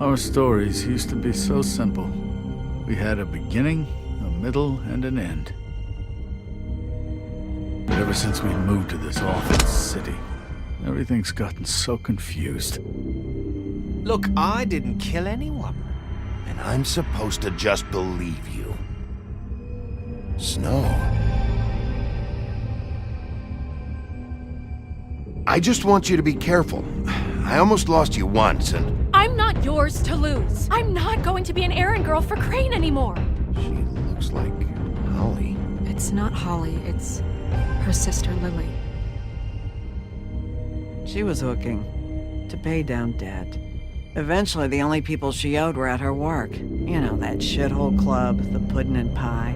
Our stories used to be so simple. We had a beginning, a middle, and an end. But ever since we moved to this awful city, everything's gotten so confused. Look, I didn't kill anyone. And I'm supposed to just believe you. Snow. I just want you to be careful. I almost lost you once, and... I'm not yours to lose. I'm not going to be an errand girl for Crane anymore. She looks like Holly. It's not Holly, it's her sister Lily. She was hooking to pay down debt. Eventually, the only people she owed were at her work. You know, that shithole club, the puddin' and pie.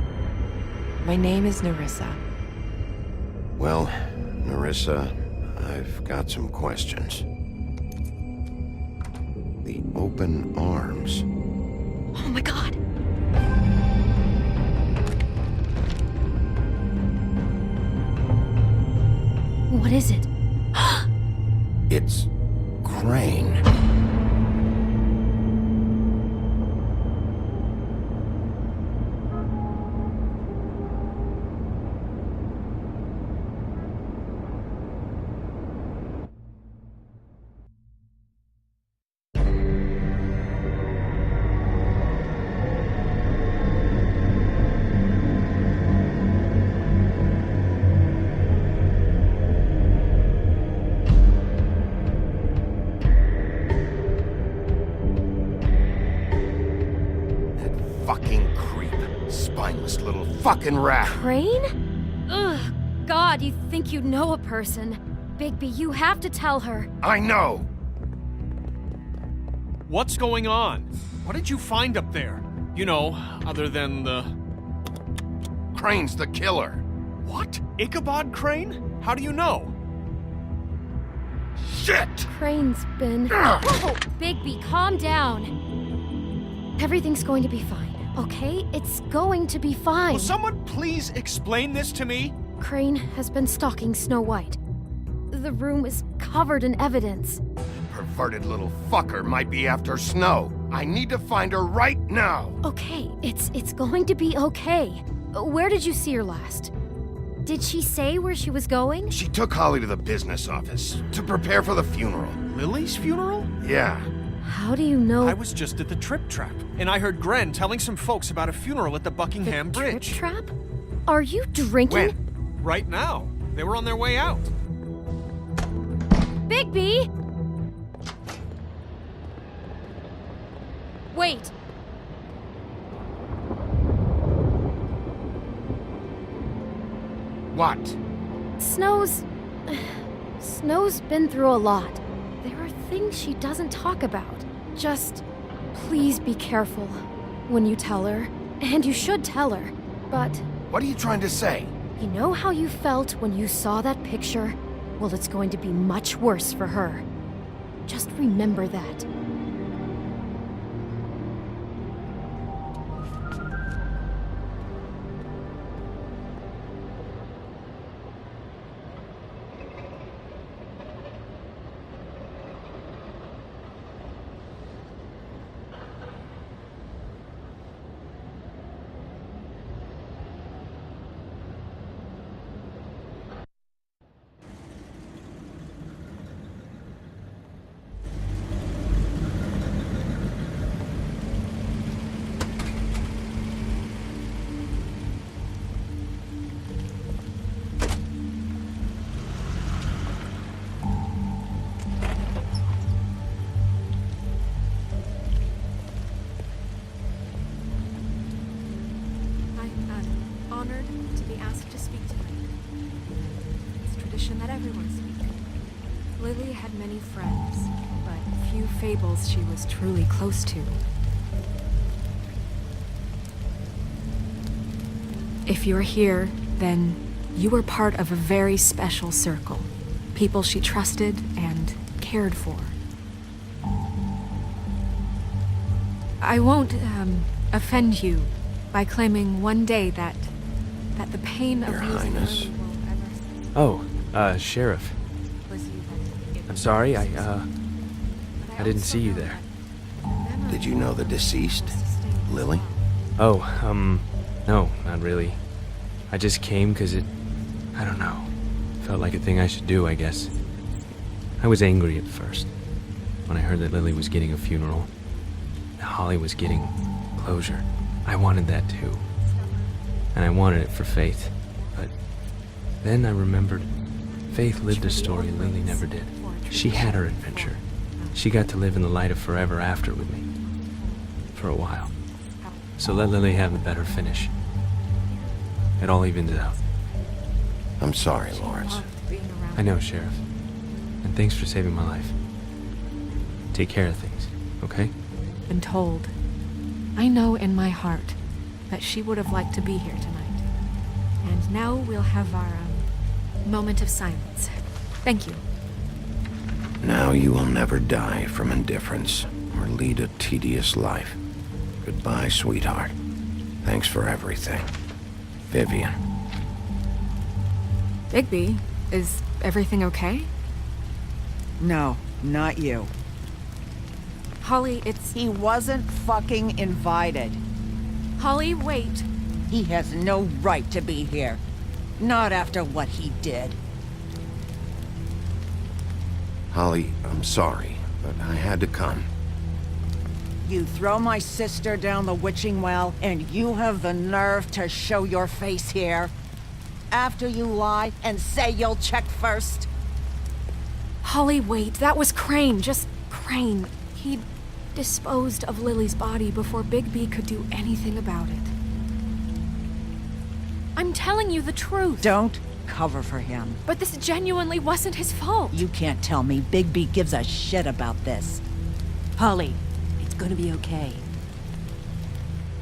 My name is Nerissa. Well, Nerissa, I've got some questions. The open arms. Oh my god. What is it? It's Crane. Fucking creep. Spineless little fucking rat. Crane? Ugh. God, you think you know a person. Bigby, you have to tell her. I know. What's going on? What did you find up there? You know, other than the... Crane's the killer. What? Ichabod Crane? How do you know? Shit! Crane's been... Whoa! Bigby, calm down. Everything's going to be fine, okay? It's going to be fine. Will someone please explain this to me? Crane has been stalking Snow White. The room is covered in evidence. Perverted little fucker might be after Snow. I need to find her right now. Okay, it's going to be okay. Where did you see her last? Did she say where she was going? She took Holly to the business office to prepare for the funeral. Lily's funeral? Yeah. How do you know? I was just at the Trip Trap, and I heard Gren telling some folks about a funeral at the Buckingham the Bridge. Trip Trap? Are you drinking? When? Right now. They were on their way out. Bigby! Wait. What? Snow's been through a lot. There are things she doesn't talk about. Just please be careful when you tell her. And you should tell her. But What are you trying to say? you know how you felt when you saw that picture? Well, it's going to be much worse for her. Just remember that. I'm honored to be asked to speak tonight. It's tradition that everyone speak. Lily had many friends, but few fables she was truly close to. If you're here, then you were part of a very special circle. People she trusted and cared for. I won't, offend you by claiming one day that the pain of Your losing Highness. Lily will ever Sheriff. was you that it I'm sorry, I But didn't also see you know there. that Did you know the deceased, Lily? Oh, no, not really. I just came because I don't know, felt like a thing I should do, I guess. I was angry at first, when I heard that Lily was getting a funeral, that Holly was getting closure. I wanted that too. And I wanted it for Faith. But then I remembered Faith lived a story Lily never did. She had her adventure. She got to live in the light of forever after with me. For a while. So let Lily have the better finish. It all evens out. I'm sorry, Lawrence. I know, Sheriff. And thanks for saving my life. Take care of things, okay? Been told. I know in my heart that she would have liked to be here tonight. And now we'll have our moment of silence. Thank you. Now you will never die from indifference or lead a tedious life. Goodbye, sweetheart. Thanks for everything. Vivian. Bigby, is everything okay? No, not you. Holly, it's... He wasn't fucking invited. Holly, wait. He has no right to be here. Not after what he did. Holly, I'm sorry, but I had to come. You throw my sister down the witching well, and you have the nerve to show your face here? After you lie and say you'll check first? Holly, wait. That was Crane. Just Crane. He disposed of Lily's body before Bigby could do anything about it. I'm telling you the truth. Don't cover for him. But this genuinely wasn't his fault. You can't tell me Bigby gives a shit about this. Holly, it's gonna be okay.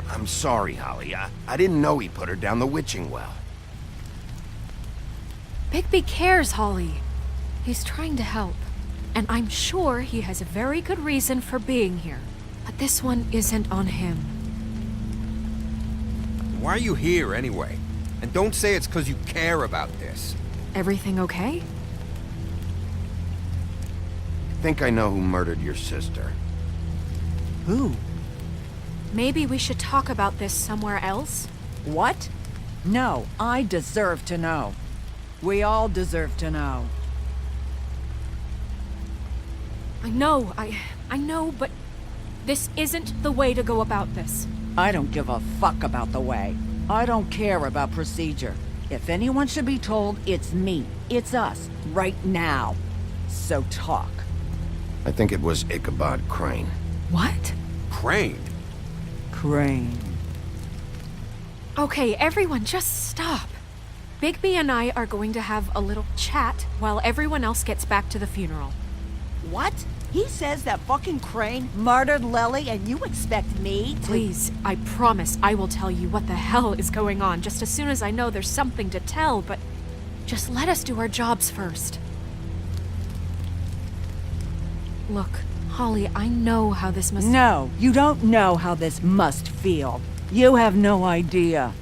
I'm sorry, Holly. I didn't know he put her down the witching well. Bigby cares, Holly. He's trying to help. And I'm sure he has a very good reason for being here. But this one isn't on him. Why are you here, anyway? And don't say it's because you care about this. Everything okay? I think I know who murdered your sister. Who? Maybe we should talk about this somewhere else? What? No, I deserve to know. We all deserve to know. I know, but this isn't the way to go about this. I don't give a fuck about the way. I don't care about procedure. If anyone should be told, it's me. It's us. Right now. So talk. I think it was Ichabod Crane. What? Crane? Crane. Okay, everyone, just stop. Bigby and I are going to have a little chat while everyone else gets back to the funeral. What? He says that fucking Crane murdered Lily and you expect me to— Please, I promise I will tell you what the hell is going on just as soon as I know there's something to tell, but just let us do our jobs first. Look, Holly, I know how this must— No, you don't know how this must feel. You have no idea.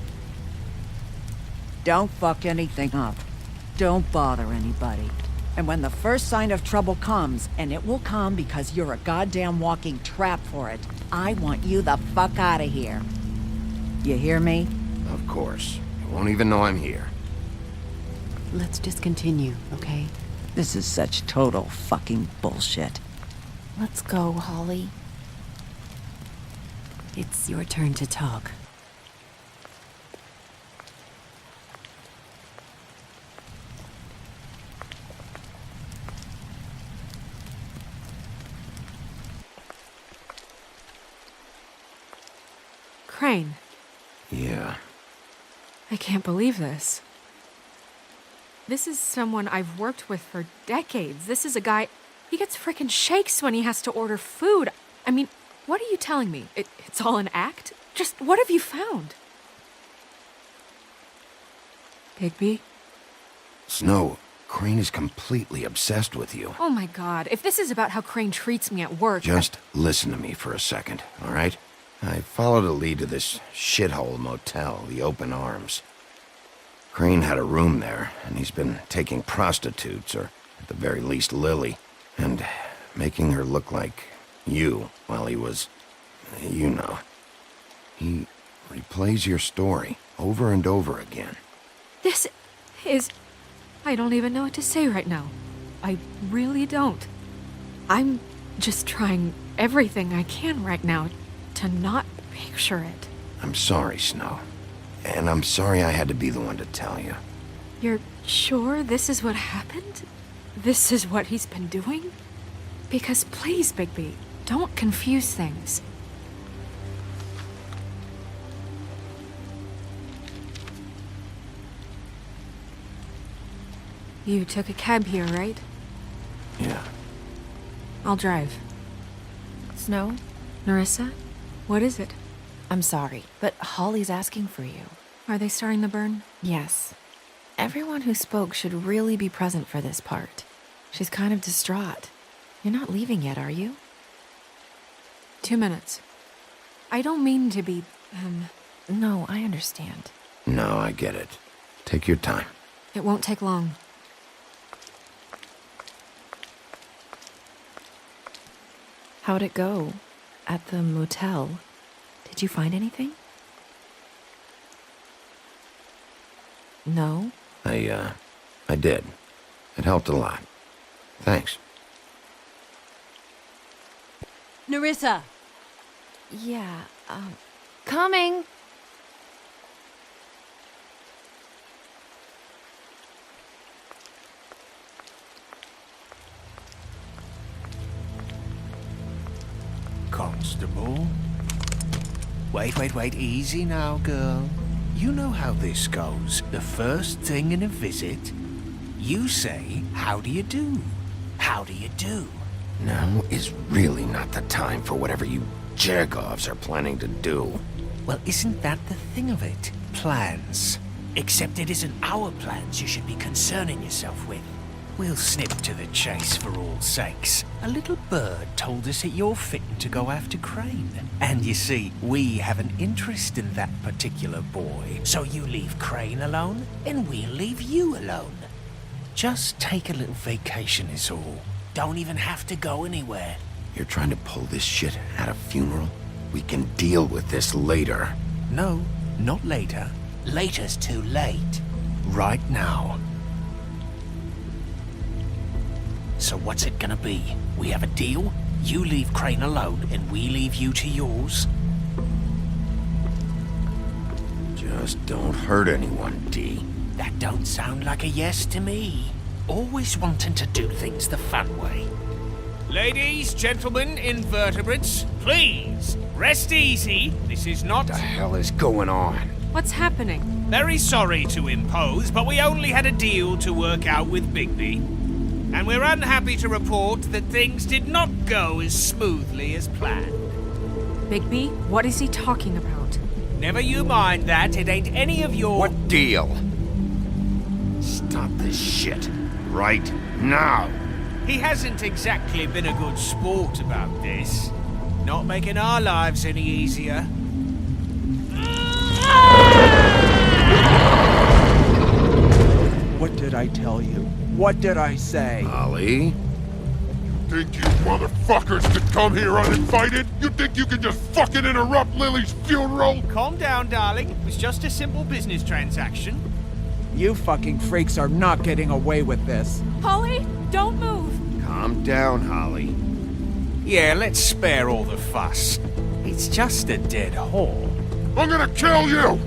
Don't fuck anything up. Don't bother anybody. And when the first sign of trouble comes, and it will come because you're a goddamn walking trap for it, I want you the fuck out of here. You hear me? Of course. You won't even know I'm here. Let's just continue, okay? This is such total fucking bullshit. Let's go, Holly. It's your turn to talk. Crane. Yeah. I can't believe this. This is someone I've worked with for decades. This is a guy... He gets frickin' shakes when he has to order food. I mean, what are you telling me? It's all an act? Just what have you found? Bigby? Snow, Crane is completely obsessed with you. Oh my god, if this is about how Crane treats me at work... Just listen to me for a second, all right? I followed a lead to this shithole motel, the Open Arms. Crane had a room there, and he's been taking prostitutes, or at the very least Lily, and making her look like you while he was You know. He replays your story over and over again. This is... I don't even know what to say right now. I really don't. I'm just trying everything I can right now to not picture it. I'm sorry, Snow. And I'm sorry I had to be the one to tell you. You're sure this is what happened? This is what he's been doing? Because please, Bigby, don't confuse things. You took a cab here, right? Yeah. I'll drive. Snow, Nerissa? What is it? I'm sorry, but Holly's asking for you. Are they starting the burn? Yes. Everyone who spoke should really be present for this part. She's kind of distraught. You're not leaving yet, are you? 2 minutes. I don't mean to be, No, I understand. No, I get it. Take your time. It won't take long. How'd it go? At the motel? Did you find anything? No? I did. It helped a lot. Thanks. Nerissa! Yeah, coming! Constable? Wait, easy now, girl. You know how this goes. The first thing in a visit, you say, how do you do? How do you do? Now is really not the time for whatever you jerk-offs are planning to do. Well, isn't that the thing of it? Plans. Except it isn't our plans you should be concerning yourself with. We'll snip to the chase for all sakes. A little bird told us that you're fitting to go after Crane. And you see, we have an interest in that particular boy. So you leave Crane alone, and we'll leave you alone. Just take a little vacation is all. Don't even have to go anywhere. You're trying to pull this shit at a funeral? We can deal with this later. No, not later. Later's too late. Right now. So what's it gonna be? We have a deal? You leave Crane alone, and we leave you to yours? Just don't hurt anyone, D. That don't sound like a yes to me. Always wanting to do things the fun way. Ladies, gentlemen, invertebrates, please, rest easy. This is not... What the hell is going on? What's happening? Very sorry to impose, but we only had a deal to work out with Bigby. And we're unhappy to report that things did not go as smoothly as planned. Bigby, what is he talking about? Never you mind that, it ain't any of your... What deal? Stop this shit. Right now. He hasn't exactly been a good sport about this. Not making our lives any easier. What did I tell you? What did I say? Ollie? Think you motherfuckers could come here uninvited? You think you can just fucking interrupt Lily's funeral? Calm down, darling. It was just a simple business transaction. You fucking freaks are not getting away with this. Holly, don't move! Calm down, Holly. Yeah, let's spare all the fuss. It's just a dead whore. I'm gonna kill you!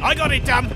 I got it, damn!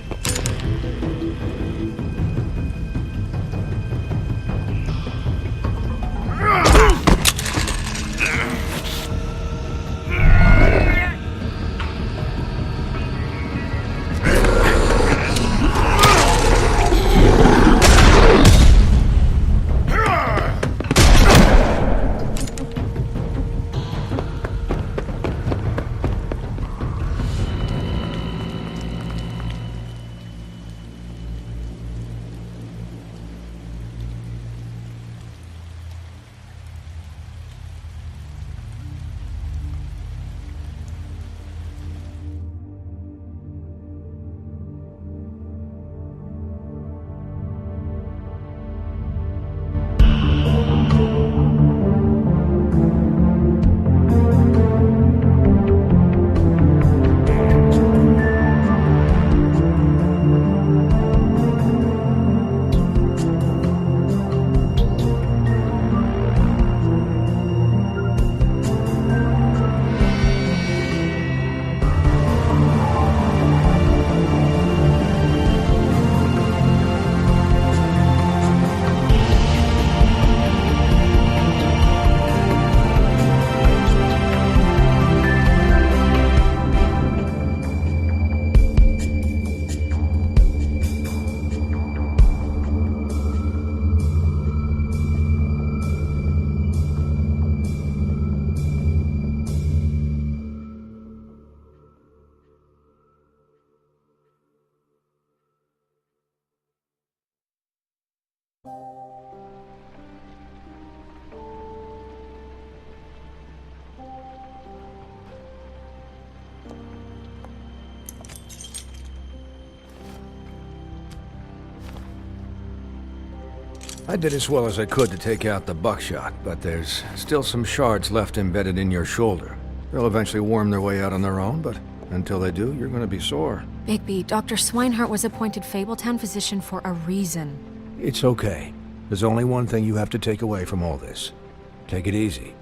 I did as well as I could to take out the buckshot, but there's still some shards left embedded in your shoulder. They'll eventually worm their way out on their own, but until they do, you're gonna be sore. Bigby, Dr. Swinehart was appointed Fabletown physician for a reason. It's okay. There's only one thing you have to take away from all this. Take it easy.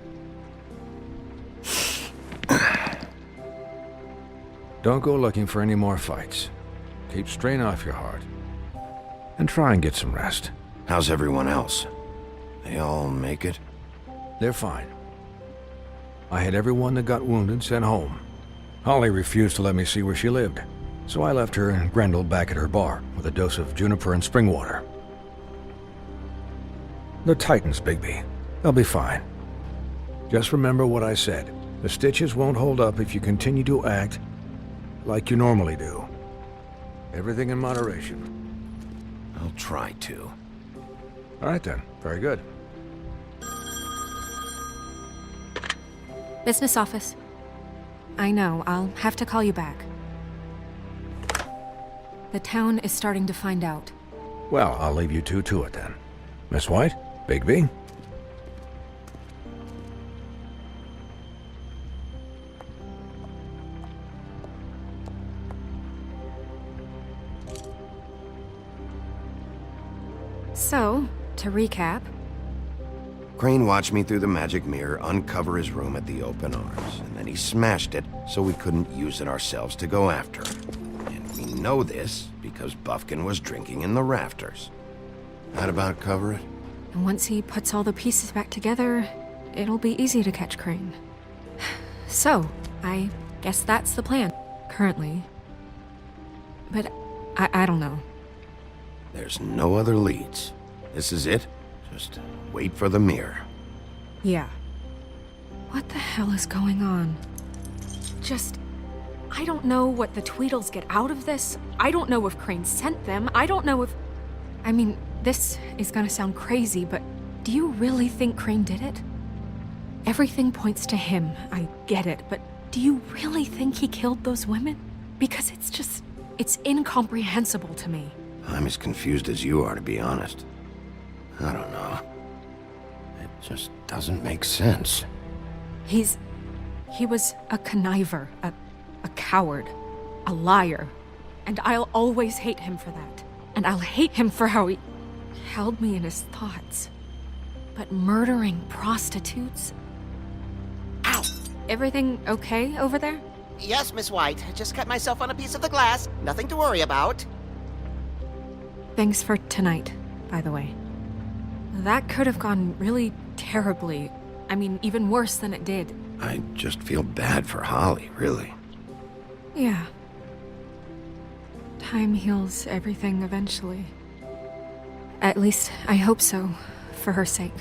Don't go looking for any more fights. Keep strain off your heart. And try and get some rest. How's everyone else? They all make it? They're fine. I had everyone that got wounded sent home. Holly refused to let me see where she lived, so I left her and Grendel back at her bar with a dose of juniper and spring water. They're Titans, Bigby. They'll be fine. Just remember what I said. The stitches won't hold up if you continue to act like you normally do. Everything in moderation. I'll try to. All right then. Very good. Business office. I know, I'll have to call you back. The town is starting to find out. Well, I'll leave you two to it then. Miss White? Bigby? So, to recap... Crane watched me through the magic mirror uncover his room at the open arms, and then he smashed it so we couldn't use it ourselves to go after him. And we know this because Buffkin was drinking in the rafters. That about cover it? And once he puts all the pieces back together, it'll be easy to catch Crane. So, I guess that's the plan, currently. But I don't know. There's no other leads. This is it. Just wait for the mirror. Yeah. What the hell is going on? I don't know what the Tweedles get out of this. I don't know if Crane sent them. I don't know if... I mean, this is gonna sound crazy, but do you really think Crane did it? Everything points to him, I get it, but do you really think he killed those women? Because it's incomprehensible to me. I'm as confused as you are, to be honest. I don't know. It just doesn't make sense. He was a conniver, a coward, a liar. And I'll always hate him for that. And I'll hate him for how he held me in his thoughts. But murdering prostitutes? Ow! Everything okay over there? Yes, Miss White. Just cut myself on a piece of the glass. Nothing to worry about. Thanks for tonight, by the way. That could have gone really terribly. I mean, even worse than it did. I just feel bad for Holly, really. Yeah. Time heals everything eventually. At least, I hope so, for her sake.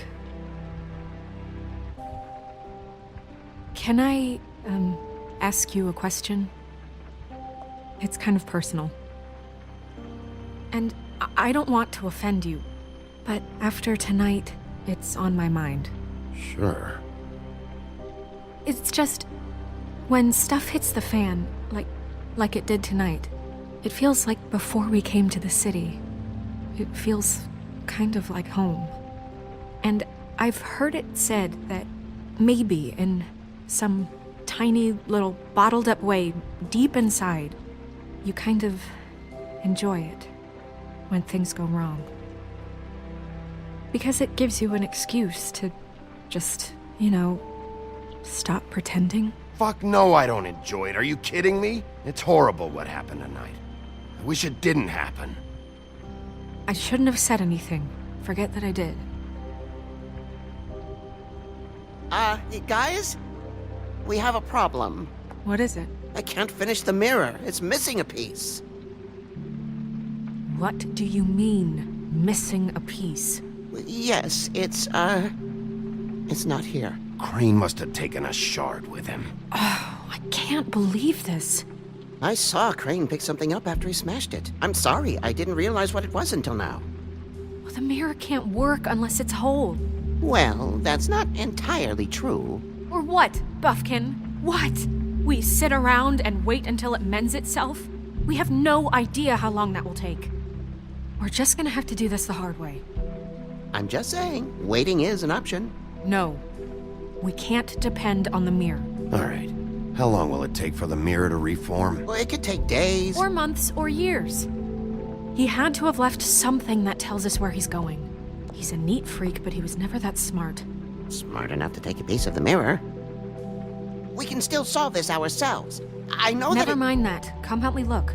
Can I, ask you a question? It's kind of personal. And I don't want to offend you, but after tonight, it's on my mind. Sure. It's just, when stuff hits the fan, like it did tonight, it feels like before we came to the city. It feels kind of like home. And I've heard it said that maybe in some tiny little bottled up way deep inside, you kind of enjoy it when things go wrong. Because it gives you an excuse to just, stop pretending. Fuck no, I don't enjoy it. Are you kidding me? It's horrible what happened tonight. I wish it didn't happen. I shouldn't have said anything. Forget that I did. Guys? We have a problem. What is it? I can't finish the mirror. It's missing a piece. What do you mean, missing a piece? Yes, it's not here. Crane must have taken a shard with him. Oh, I can't believe this. I saw Crane pick something up after he smashed it. I'm sorry, I didn't realize what it was until now. Well, the mirror can't work unless it's whole. Well, that's not entirely true. Or what, Buffkin? What? We sit around and wait until it mends itself? We have no idea how long that will take. We're just gonna have to do this the hard way. I'm just saying, waiting is an option. No. We can't depend on the mirror. All right. How long will it take for the mirror to reform? Well, it could take days. Or months or years. He had to have left something that tells us where he's going. He's a neat freak, but he was never that smart. Smart enough to take a piece of the mirror. We can still solve this ourselves. I know Never mind that. Come help me look.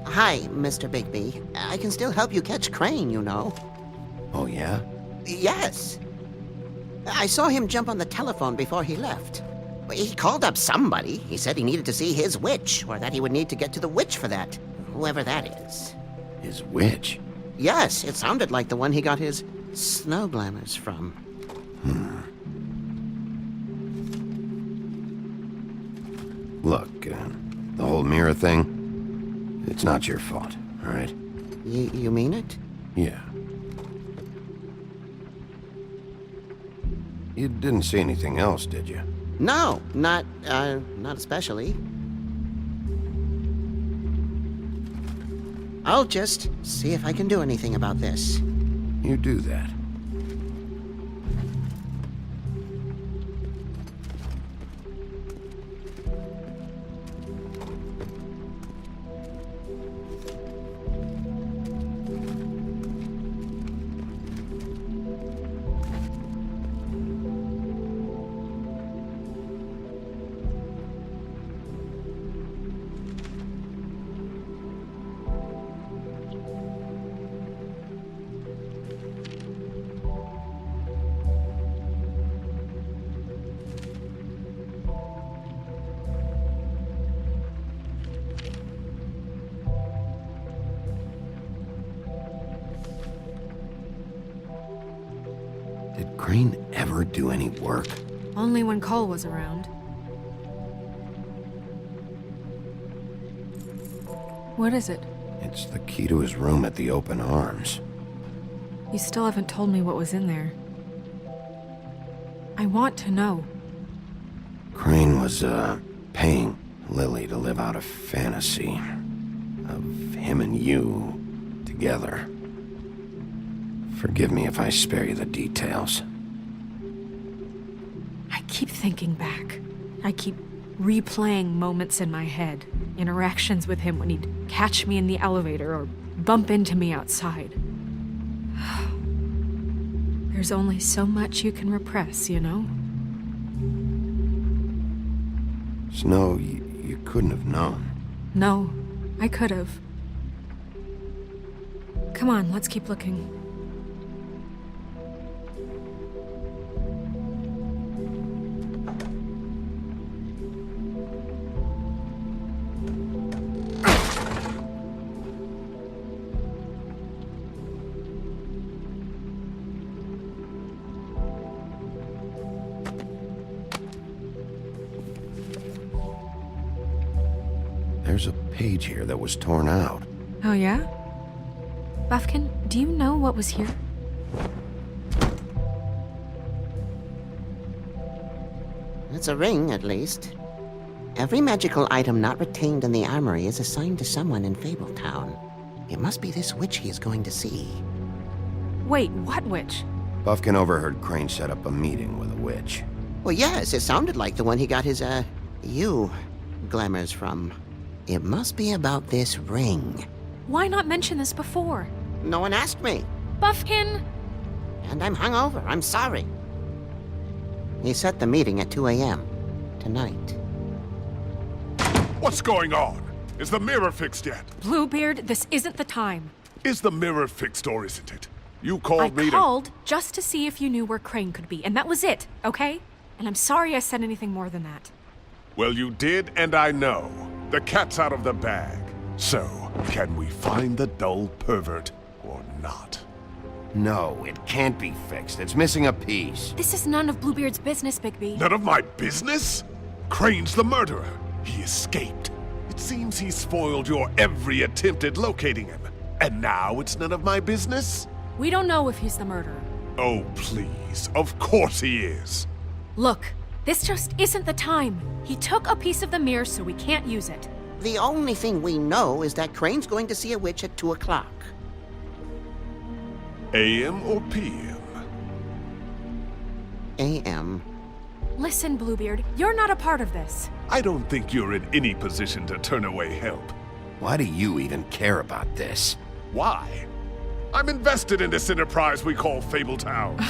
Hi, Mr. Bigby. I can still help you catch Crane, you know. Oh, yeah? Yes. I saw him jump on the telephone before he left. He called up somebody. He said he needed to see his witch, or that he would need to get to the witch for that. Whoever that is. His witch? Yes, it sounded like the one he got his snow glamours from. Look, the whole mirror thing, it's not your fault, all right? You mean it? Yeah. You didn't see anything else, did you? No, not especially. I'll just see if I can do anything about this. You do that. Did Crane ever do any work? Only when Cole was around. What is it? It's the key to his room at the Open Arms. You still haven't told me what was in there. I want to know. Crane was, paying Lily to live out a fantasy of him and you together. Forgive me if I spare you the details. I keep thinking back. I keep replaying moments in my head. Interactions with him when he'd catch me in the elevator or bump into me outside. There's only so much you can repress, you know? Snow, you couldn't have known. No, I could have. Come on, let's keep looking. There's a page here that was torn out. Oh, yeah? Buffkin, do you know what was here? It's a ring, at least. Every magical item not retained in the armory is assigned to someone in Fabletown. It must be this witch he is going to see. Wait, what witch? Buffkin overheard Crane set up a meeting with a witch. Well, yes, it sounded like the one he got his, glamours from. It must be about this ring. Why not mention this before? No one asked me. Buffkin! And I'm hungover. I'm sorry. He set the meeting at 2 a.m. tonight. What's going on? Is the mirror fixed yet? Bluebeard, this isn't the time. Is the mirror fixed or isn't it? You called me I called just to see if you knew where Crane could be, and that was it, okay? And I'm sorry I said anything more than that. Well, you did, and I know. The cat's out of the bag. So, can we find the dull pervert or not? No, it can't be fixed. It's missing a piece. This is none of Bluebeard's business, Bigby. None of my business? Crane's the murderer. He escaped. It seems he spoiled your every attempt at locating him. And now it's none of my business? We don't know if he's the murderer. Oh, please. Of course he is. Look, this just isn't the time. He took a piece of the mirror, so we can't use it. The only thing we know is that Crane's going to see a witch at 2 o'clock. AM or PM? AM. Listen, Bluebeard, you're not a part of this. I don't think you're in any position to turn away help. Why do you even care about this? Why? I'm invested in this enterprise we call Fabletown.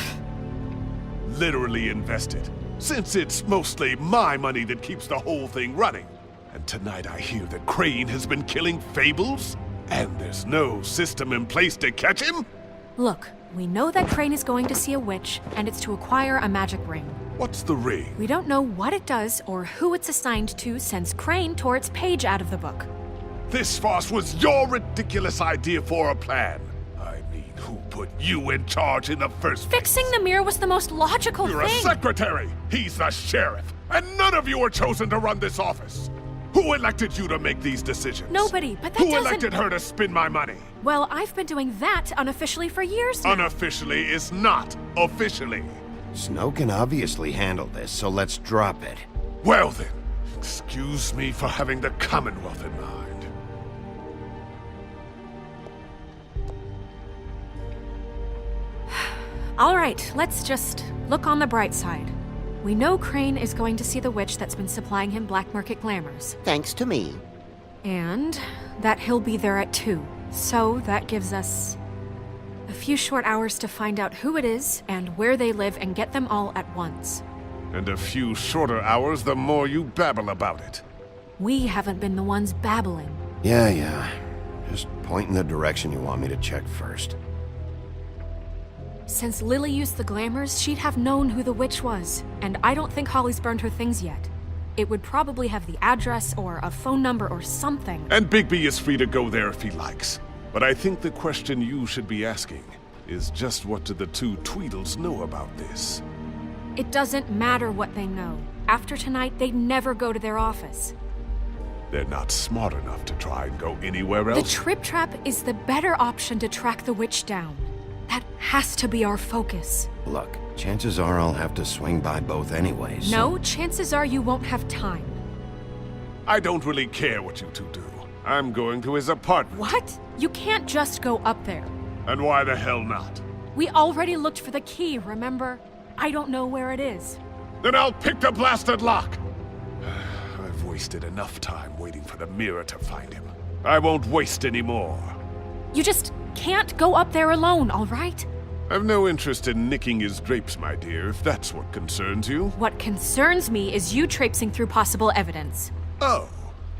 Literally invested, since it's mostly my money that keeps the whole thing running. And tonight I hear that Crane has been killing fables, and there's no system in place to catch him? Look, we know that Crane is going to see a witch, and it's to acquire a magic ring. What's the ring? We don't know what it does or who it's assigned to since Crane tore its page out of the book. This farce was your ridiculous idea for a plan. I mean, who put you in charge in the first place? Fixing the mirror was the most logical You're thing. a secretary! He's the sheriff! And none of you were chosen to run this office! Who elected you to make these decisions? Nobody, but that Who doesn't... elected her to spend my money? Well, I've been doing that unofficially for years now. Unofficially is not officially. Snow can obviously handle this, so let's drop it. Well then, excuse me for having the Commonwealth in mind. All right, let's just look on the bright side. We know Crane is going to see the witch that's been supplying him black market glamours. Thanks to me. And that he'll be there at 2. So that gives us a few short hours to find out who it is and where they live and get them all at once. And a few shorter hours the more you babble about it. We haven't been the ones babbling. Yeah. Just point in the direction you want me to check first. Since Lily used the glamours, she'd have known who the witch was, and I don't think Holly's burned her things yet. It would probably have the address or a phone number or something. And Bigby is free to go there if he likes. But I think the question you should be asking is just what do the two Tweedles know about this? It doesn't matter what they know. After tonight, they'd never go to their office. They're not smart enough to try and go anywhere else. The Trip Trap is the better option to track the witch down. That has to be our focus. Look, chances are I'll have to swing by both anyways. No, chances are you won't have time. I don't really care what you two do. I'm going to his apartment. What? You can't just go up there. And why the hell not? We already looked for the key, remember? I don't know where it is. Then I'll pick the blasted lock! I've wasted enough time waiting for the mirror to find him. I won't waste any more. You just can't go up there alone, all right? I've no interest in nicking his drapes, my dear, if that's what concerns you. What concerns me is you traipsing through possible evidence. Oh,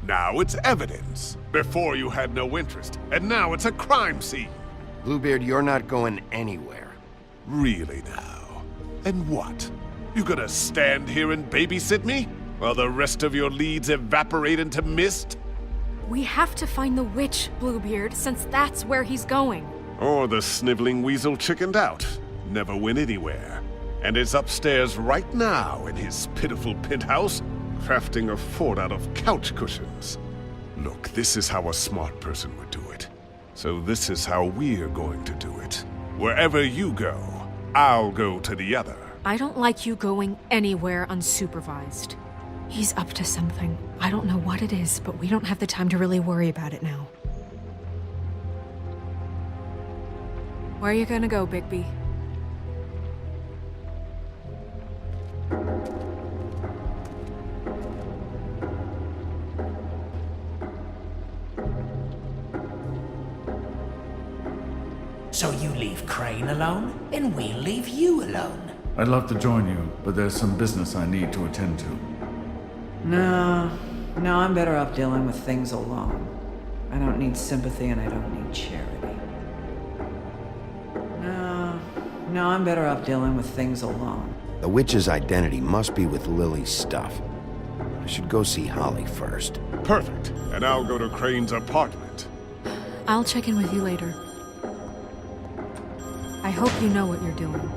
now it's evidence. Before you had no interest, and now it's a crime scene. Bluebeard, you're not going anywhere. Really now? And what? You gonna stand here and babysit me? While the rest of your leads evaporate into mist? We have to find the witch, Bluebeard, since that's where he's going. Or the sniveling weasel chickened out. Never went anywhere. And is upstairs right now in his pitiful penthouse, crafting a fort out of couch cushions. Look, this is how a smart person would do it. So this is how we're going to do it. Wherever you go, I'll go to the other. I don't like you going anywhere unsupervised. He's up to something. I don't know what it is, but we don't have the time to really worry about it now. Where are you gonna go, Bigby? So you leave Crane alone, and we'll leave you alone. I'd love to join you, but there's some business I need to attend to. No, I'm better off dealing with things alone. I don't need sympathy and I don't need charity. No, I'm better off dealing with things alone. The witch's identity must be with Lily's stuff. I should go see Holly first. Perfect. And I'll go to Crane's apartment. I'll check in with you later. I hope you know what you're doing.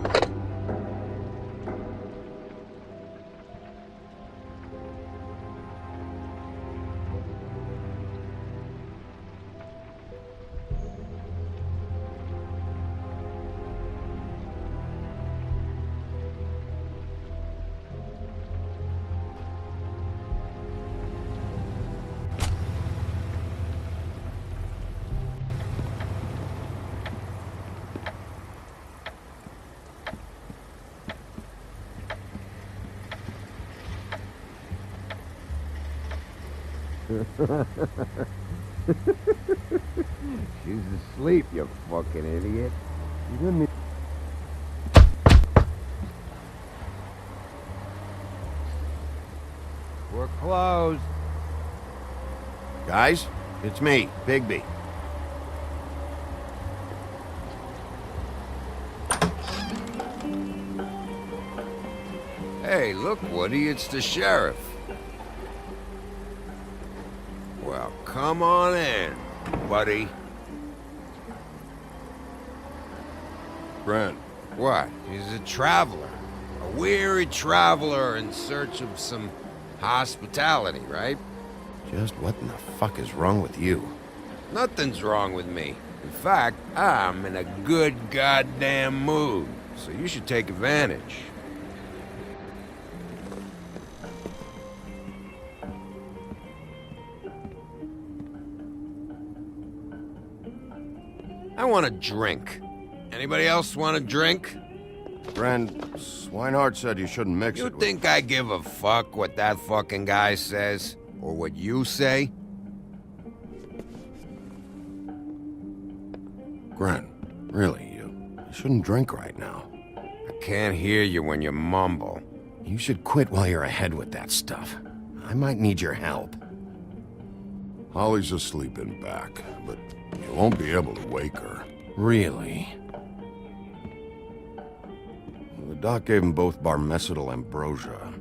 She's asleep, you fucking idiot. You didn't need... We're closed. Guys, it's me, Bigby. Hey, look, Woody, it's the sheriff. Well, come on in, buddy. Brent. What? He's a traveler. A weary traveler in search of some hospitality, right? Just what in the fuck is wrong with you? Nothing's wrong with me. In fact, I'm in a good goddamn mood, so you should take advantage. I want a drink. Anybody else want a drink? Friend, Swinehart said you shouldn't mix You it with... think I give a fuck what that fucking guy says? Or what you say? Gren, really, you shouldn't drink right now. I can't hear you when you mumble. You should quit while you're ahead with that stuff. I might need your help. Holly's asleep in back, but you won't be able to wake her. Really? The doc gave them both barmecidal ambrosia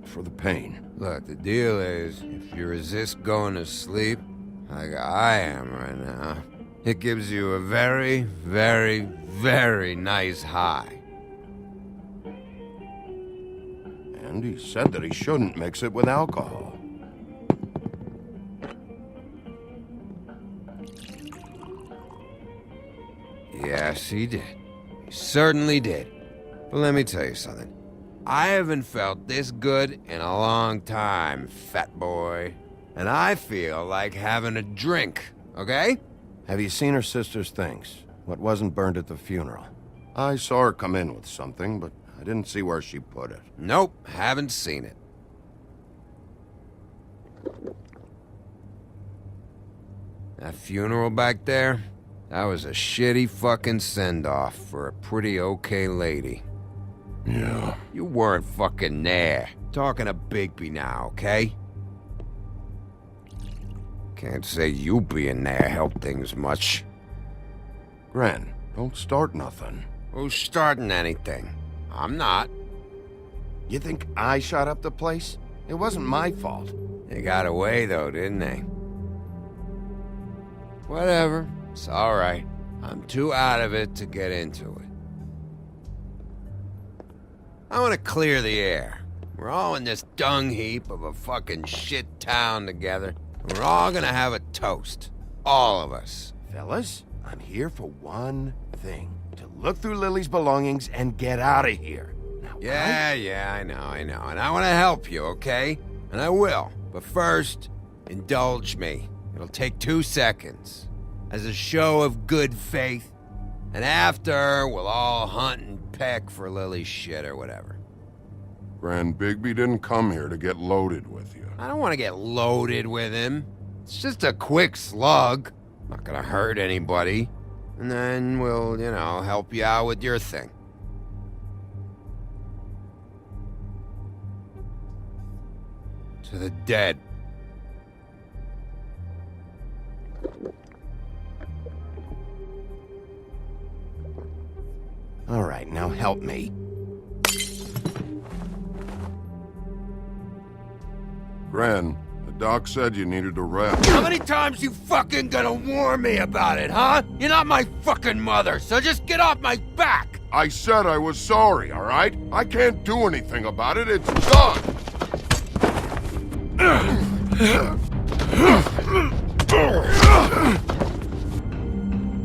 for the pain. Look, the deal is, if you resist going to sleep, like I am right now, it gives you a very, very, very nice high. And he said that he shouldn't mix it with alcohol. Yes, he did. He certainly did. But let me tell you something. I haven't felt this good in a long time, fat boy. And I feel like having a drink, okay? Have you seen her sister's things? What wasn't burned at the funeral? I saw her come in with something, but I didn't see where she put it. Nope, haven't seen it. That funeral back there? That was a shitty fucking send-off for a pretty okay lady. Yeah. You weren't fucking there. Talking to Bigby now, okay? Can't say you being there helped things much. Gren, don't start nothing. Who's starting anything? I'm not. You think I shot up the place? It wasn't my fault. They got away though, didn't they? Whatever. It's alright. I'm too out of it to get into it. I want to clear the air. We're all in this dung heap of a fucking shit town together. And we're all gonna have a toast. All of us. Fellas, I'm here for one thing. To look through Lily's belongings and get out of here. Now, Yeah, I know. And I want to help you, okay? And I will. But first, indulge me. It'll take 2 seconds. As a show of good faith. And after, we'll all hunt and peck for Lily's shit or whatever. Grand Bigby didn't come here to get loaded with you. I don't want to get loaded with him. It's just a quick slug. Not gonna hurt anybody. And then we'll, help you out with your thing. To the dead. All right, now help me. Gren, the doc said you needed a rest. How many times you fucking gonna warn me about it, huh? You're not my fucking mother, so just get off my back! I said I was sorry, all right? I can't do anything about it. It's done.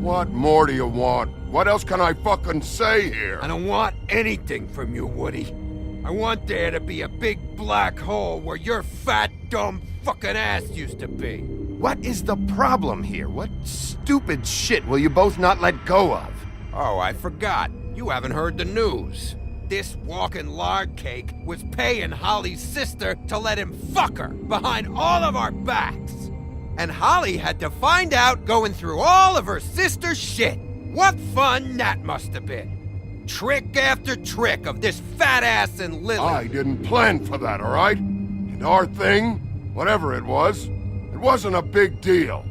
What more do you want? What else can I fucking say here? I don't want anything from you, Woody. I want there to be a big black hole where your fat, dumb fucking ass used to be. What is the problem here? What stupid shit will you both not let go of? Oh, I forgot. You haven't heard the news. This walking lard cake was paying Holly's sister to let him fuck her behind all of our backs. And Holly had to find out going through all of her sister's shit. What fun that must have been. Trick after trick of this fat ass and Lily. I didn't plan for that, all right? And our thing, whatever it wasn't a big deal.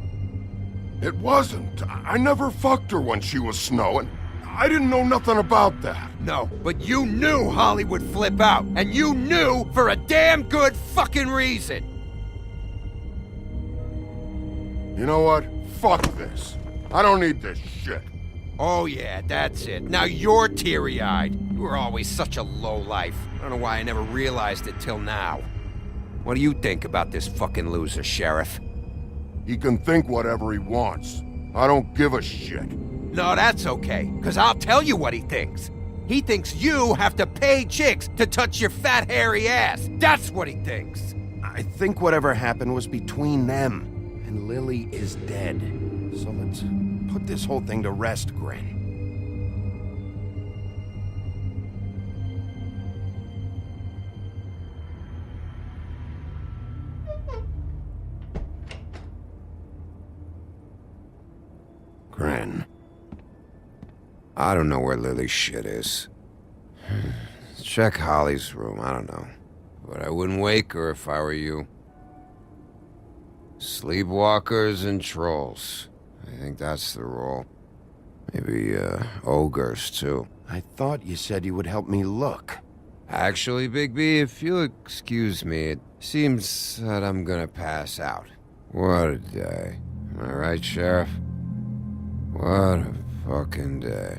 It wasn't. I never fucked her when she was snowing. I didn't know nothing about that. No, but you knew Holly would flip out. And you knew for a damn good fucking reason. You know what? Fuck this. I don't need this shit. Oh yeah, that's it. Now you're teary-eyed. You were always such a lowlife. I don't know why I never realized it till now. What do you think about this fucking loser, Sheriff? He can think whatever he wants. I don't give a shit. No, that's okay, because I'll tell you what he thinks. He thinks you have to pay chicks to touch your fat, hairy ass. That's what he thinks. I think whatever happened was between them. And Lily is dead. So let's put this whole thing to rest, Grin. Grin. I don't know where Lily's shit is. Check Holly's room, I don't know. But I wouldn't wake her if I were you. Sleepwalkers and trolls. I think that's the rule. Maybe, ogres, too. I thought you said you would help me look. Actually, Big B, if you'll excuse me, it seems that I'm gonna pass out. What a day. Am I right, Sheriff? What a fucking day.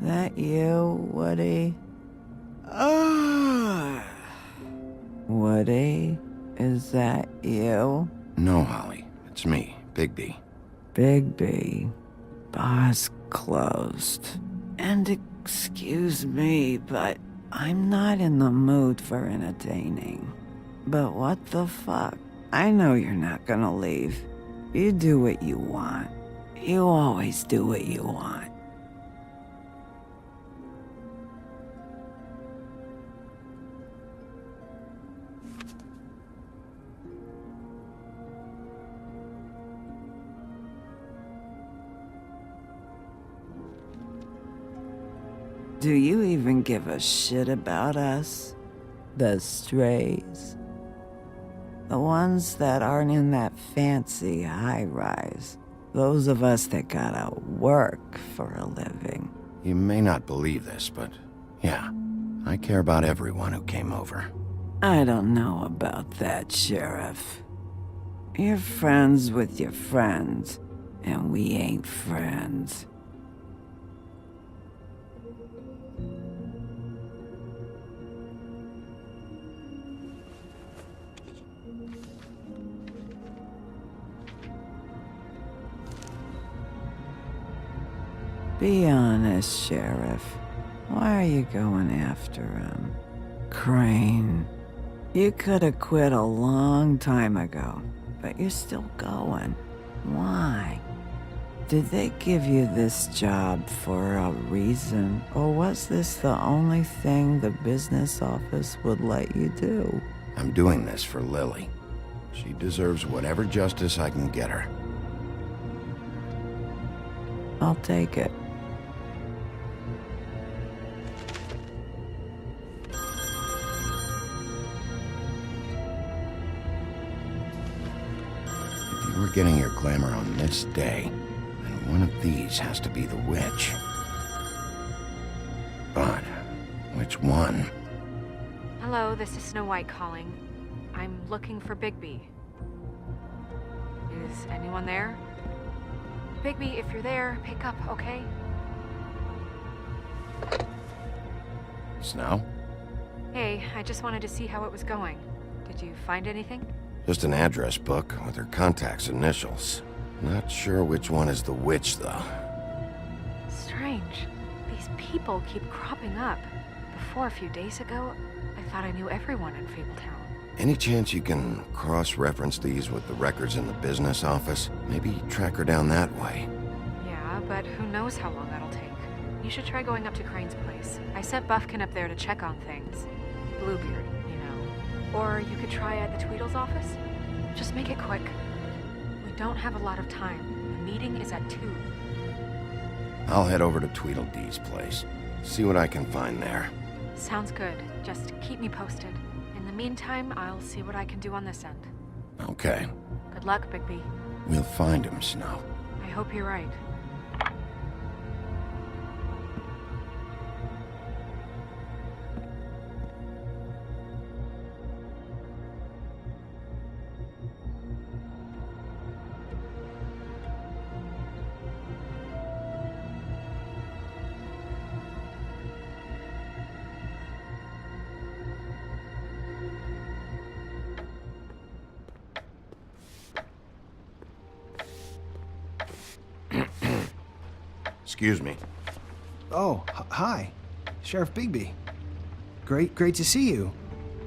That you, Woody? Woody? Is that you? No, Holly. It's me, Bigby. Bigby. Bar's closed. And excuse me, but I'm not in the mood for entertaining. But what the fuck? I know you're not gonna leave. You do what you want. You always do what you want. Do you even give a shit about us? The strays? The ones that aren't in that fancy high-rise. Those of us that gotta work for a living. You may not believe this, but yeah, I care about everyone who came over. I don't know about that, Sheriff. You're friends with your friends, and we ain't friends. Be honest, Sheriff. Why are you going after him? Crane. You could have quit a long time ago, but you're still going. Why? Did they give you this job for a reason, or was this the only thing the business office would let you do? I'm doing this for Lily. She deserves whatever justice I can get her. I'll take it. We're getting your glamour on this day, and one of these has to be the witch. But which one? Hello, this is Snow White calling. I'm looking for Bigby. Is anyone there? Bigby, if you're there, pick up, okay? Snow? Hey, I just wanted to see how it was going. Did you find anything? Just an address book with her contact's initials. Not sure which one is the witch, though. Strange. These people keep cropping up. Before, a few days ago, I thought I knew everyone in Fabletown. Any chance you can cross-reference these with the records in the business office? Maybe track her down that way. Yeah, but who knows how long that'll take. You should try going up to Crane's place. I sent Buffkin up there to check on things. Bluebeard, you know. Or you could try at the Tweedle's office. Just make it quick. We don't have a lot of time. The meeting is at 2. I'll head over to Tweedledee's place. See what I can find there. Sounds good. Just keep me posted. In the meantime, I'll see what I can do on this end. Okay. Good luck, Bigby. We'll find him, Snow. I hope you're right. Excuse me. Oh, hi. Sheriff Bigby. Great to see you.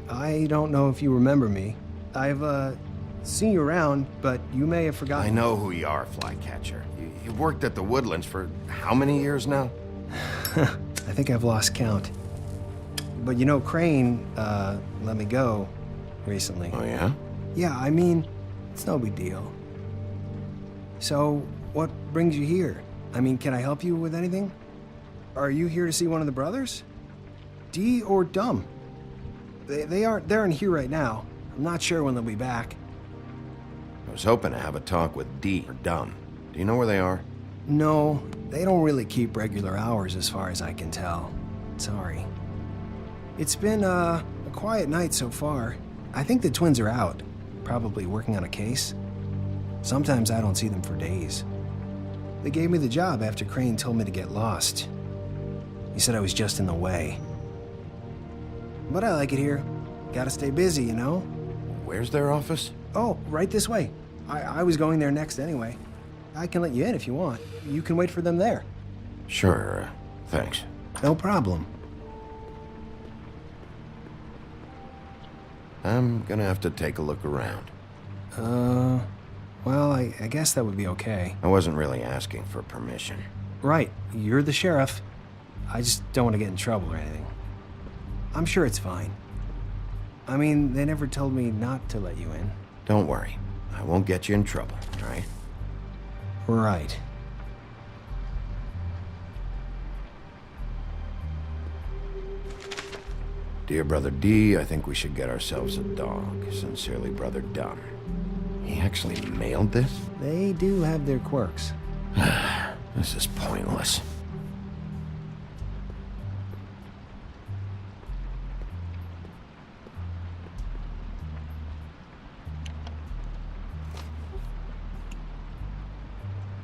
I don't know if you remember me. I've, seen you around, but you may have forgotten. I know who you are, Flycatcher. You've worked at the Woodlands for how many years now? I think I've lost count. But you know, Crane, let me go recently. Oh, yeah? Yeah, I mean, it's no big deal. So, what brings you here? I mean, can I help you with anything? Are you here to see one of the brothers? Dee or Dumb? They aren't here right now. I'm not sure when they'll be back. I was hoping to have a talk with Dee or Dumb. Do you know where they are? No, they don't really keep regular hours as far as I can tell. Sorry. It's been, a quiet night so far. I think the twins are out, probably working on a case. Sometimes I don't see them for days. They gave me the job after Crane told me to get lost. He said I was just in the way. But I like it here. Gotta stay busy, you know? Where's their office? Oh, right this way. I was going there next anyway. I can let you in if you want. You can wait for them there. Sure, thanks. No problem. I'm gonna have to take a look around. Well, I guess that would be okay. I wasn't really asking for permission. Right, you're the sheriff. I just don't want to get in trouble or anything. I'm sure it's fine. I mean, they never told me not to let you in. Don't worry. I won't get you in trouble, all right? Right. Dear Brother D, I think we should get ourselves a dog. Sincerely, Brother Dunn. He actually mailed this? They do have their quirks. This is pointless.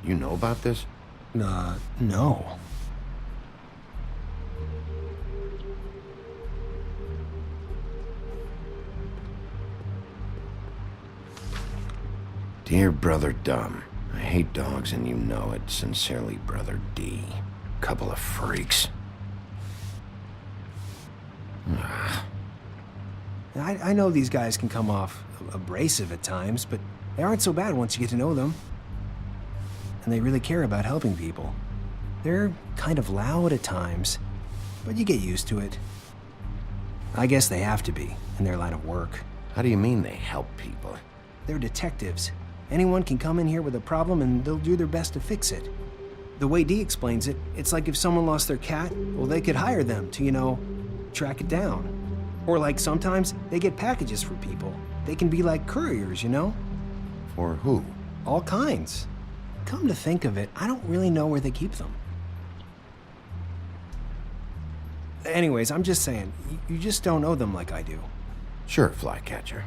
You know about this? No. Dear Brother Dumb, I hate dogs and you know it. Sincerely, Brother D. Couple of freaks. I know these guys can come off abrasive at times, but they aren't so bad once you get to know them. And they really care about helping people. They're kind of loud at times, but you get used to it. I guess they have to be, in their line of work. How do you mean they help people? They're detectives. Anyone can come in here with a problem and they'll do their best to fix it. The way Dee explains it, it's like if someone lost their cat, well, they could hire them to, you know, track it down. Or like sometimes they get packages for people. They can be like couriers, you know? For who? All kinds. Come to think of it, I don't really know where they keep them. Anyways, I'm just saying, you just don't know them like I do. Sure, Flycatcher.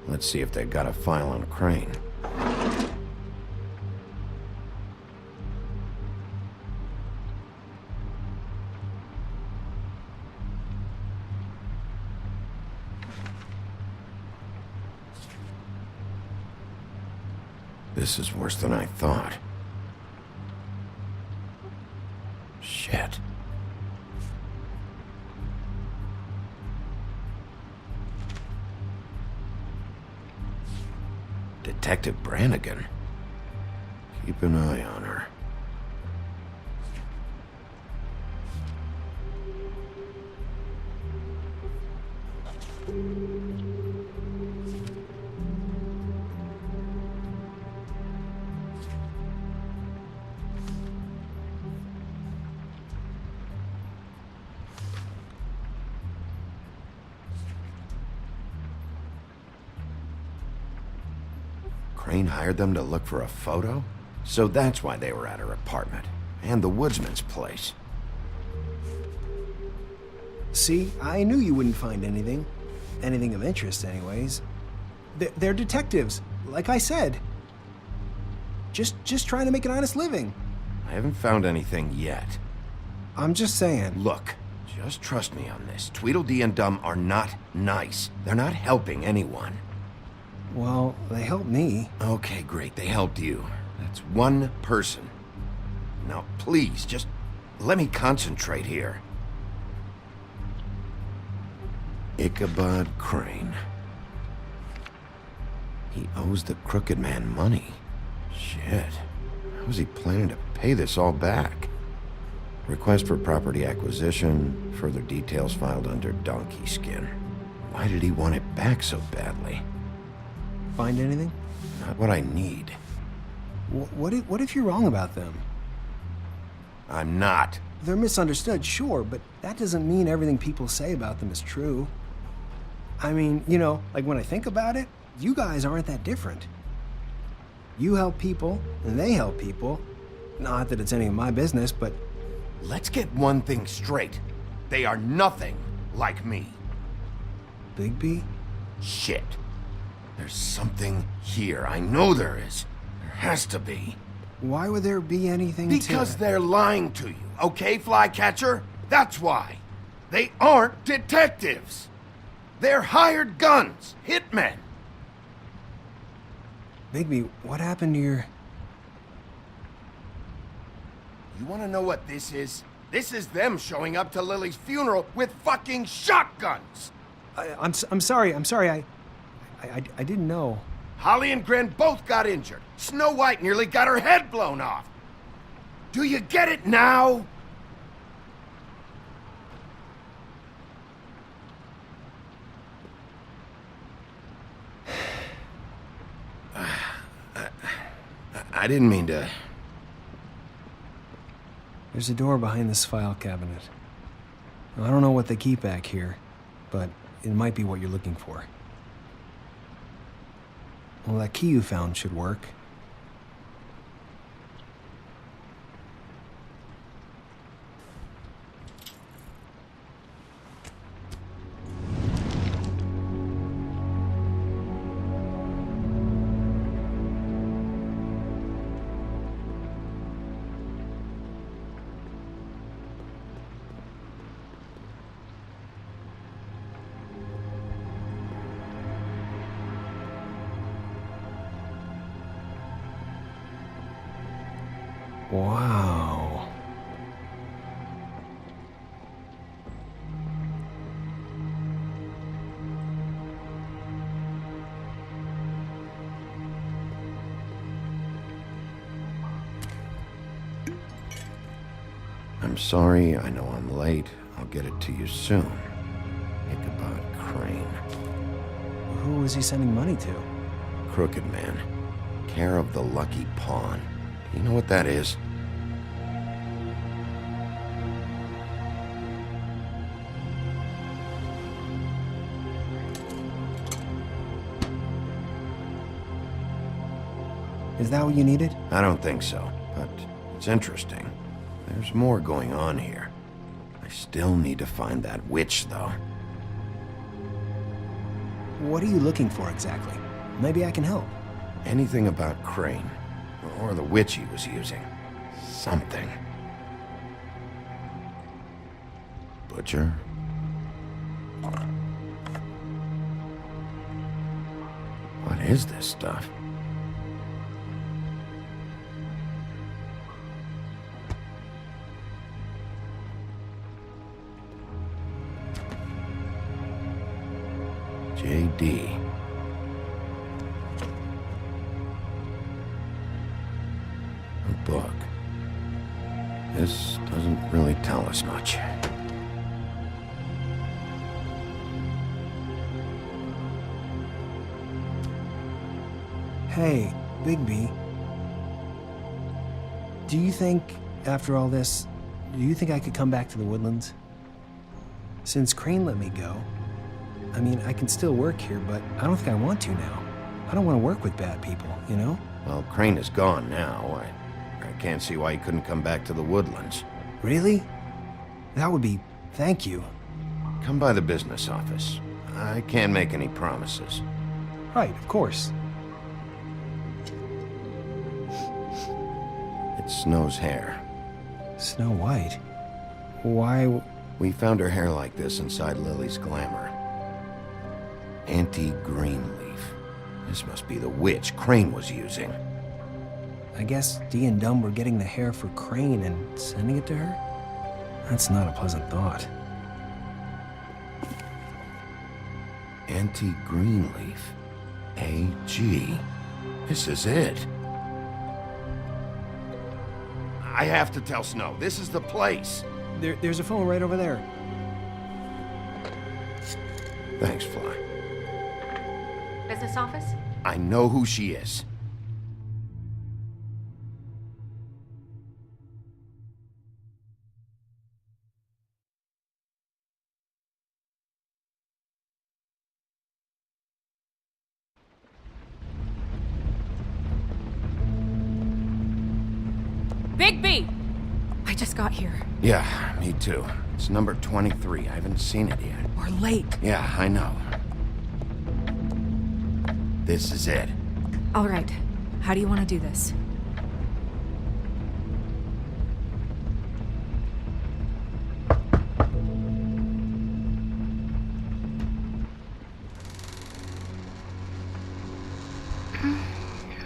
Let's see if they've got a file on Crane. This is worse than I thought. Shit. Detective Brannigan. Keep an eye on her. Crane hired them to look for a photo? So that's why they were at her apartment. And the woodsman's place. See, I knew you wouldn't find anything. Anything of interest, anyways. They're detectives, like I said. Just trying to make an honest living. I haven't found anything yet. I'm just saying. Look, just trust me on this. Tweedledee and Dum are not nice. They're not helping anyone. Well, they helped me. Okay, great. They helped you. That's one person. Now, please, just let me concentrate here. Ichabod Crane. He owes the Crooked Man money. Shit. How is he planning to pay this all back? Request for property acquisition. Further details filed under donkey skin. Why did he want it back so badly? Find anything? Not what I need. What if you're wrong about them? I'm not. They're misunderstood, sure, but that doesn't mean everything people say about them is true. I mean, you know, like when I think about it, you guys aren't that different. You help people, and they help people. Not that it's any of my business, but... Let's get one thing straight. They are nothing like me. Bigby? Shit. There's something here. I know there is. There has to be. Why would there be anything Because they're lying to you, okay, Flycatcher? That's why. They aren't detectives. They're hired guns, hitmen. Bigby, what happened to your... You want to know what this is? This is them showing up to Lily's funeral with fucking shotguns. I'm sorry. I didn't know. Holly and Gren both got injured. Snow White nearly got her head blown off. Do you get it now? I didn't mean to... There's a door behind this file cabinet. I don't know what they keep back here, but it might be what you're looking for. Well, that key you found should work. Wow. I'm sorry, I know I'm late. I'll get it to you soon. Ichabod Crane. Who was he sending money to? Crooked Man. Care of the Lucky Pawn. You know what that is? Is that what you needed? I don't think so, but it's interesting. There's more going on here. I still need to find that witch, though. What are you looking for exactly? Maybe I can help. Anything about Crane, or the witch he was using. Something. Butcher? What is this stuff? JD. A book. This doesn't really tell us much. Hey, Bigby. Do you think, after all this, do you think I could come back to the Woodlands? Since Crane let me go, I mean, I can still work here, but I don't think I want to now. I don't want to work with bad people, you know? Well, Crane is gone now. I can't see why he couldn't come back to the Woodlands. Really? That would be... thank you. Come by the business office. I can't make any promises. Right, of course. It's Snow's hair. Snow White? Why... We found her hair like this inside Lily's glamour. Anti-Greenleaf. This must be the witch Crane was using. I guess Dee and Dumb were getting the hair for Crane and sending it to her? That's not a pleasant thought. Anti-Greenleaf. AG. This is it. I have to tell Snow. This is the place. There's a phone right over there. Thanks, Fly. Business office? I know who she is. Bigby! I just got here. Yeah, me too. It's number 23. I haven't seen it yet. We're late. Yeah, I know. This is it. All right. How do you want to do this?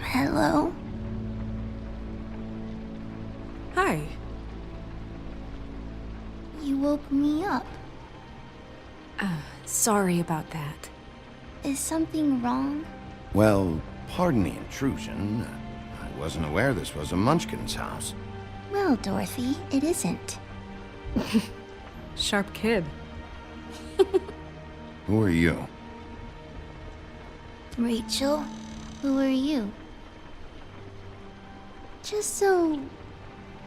Hello? Hi. You woke me up. Sorry about that. Is something wrong? Well, pardon the intrusion. I wasn't aware this was a Munchkin's house. Well, Dorothy, it isn't. Sharp kid. Who are you? Rachel, who are you? Just so...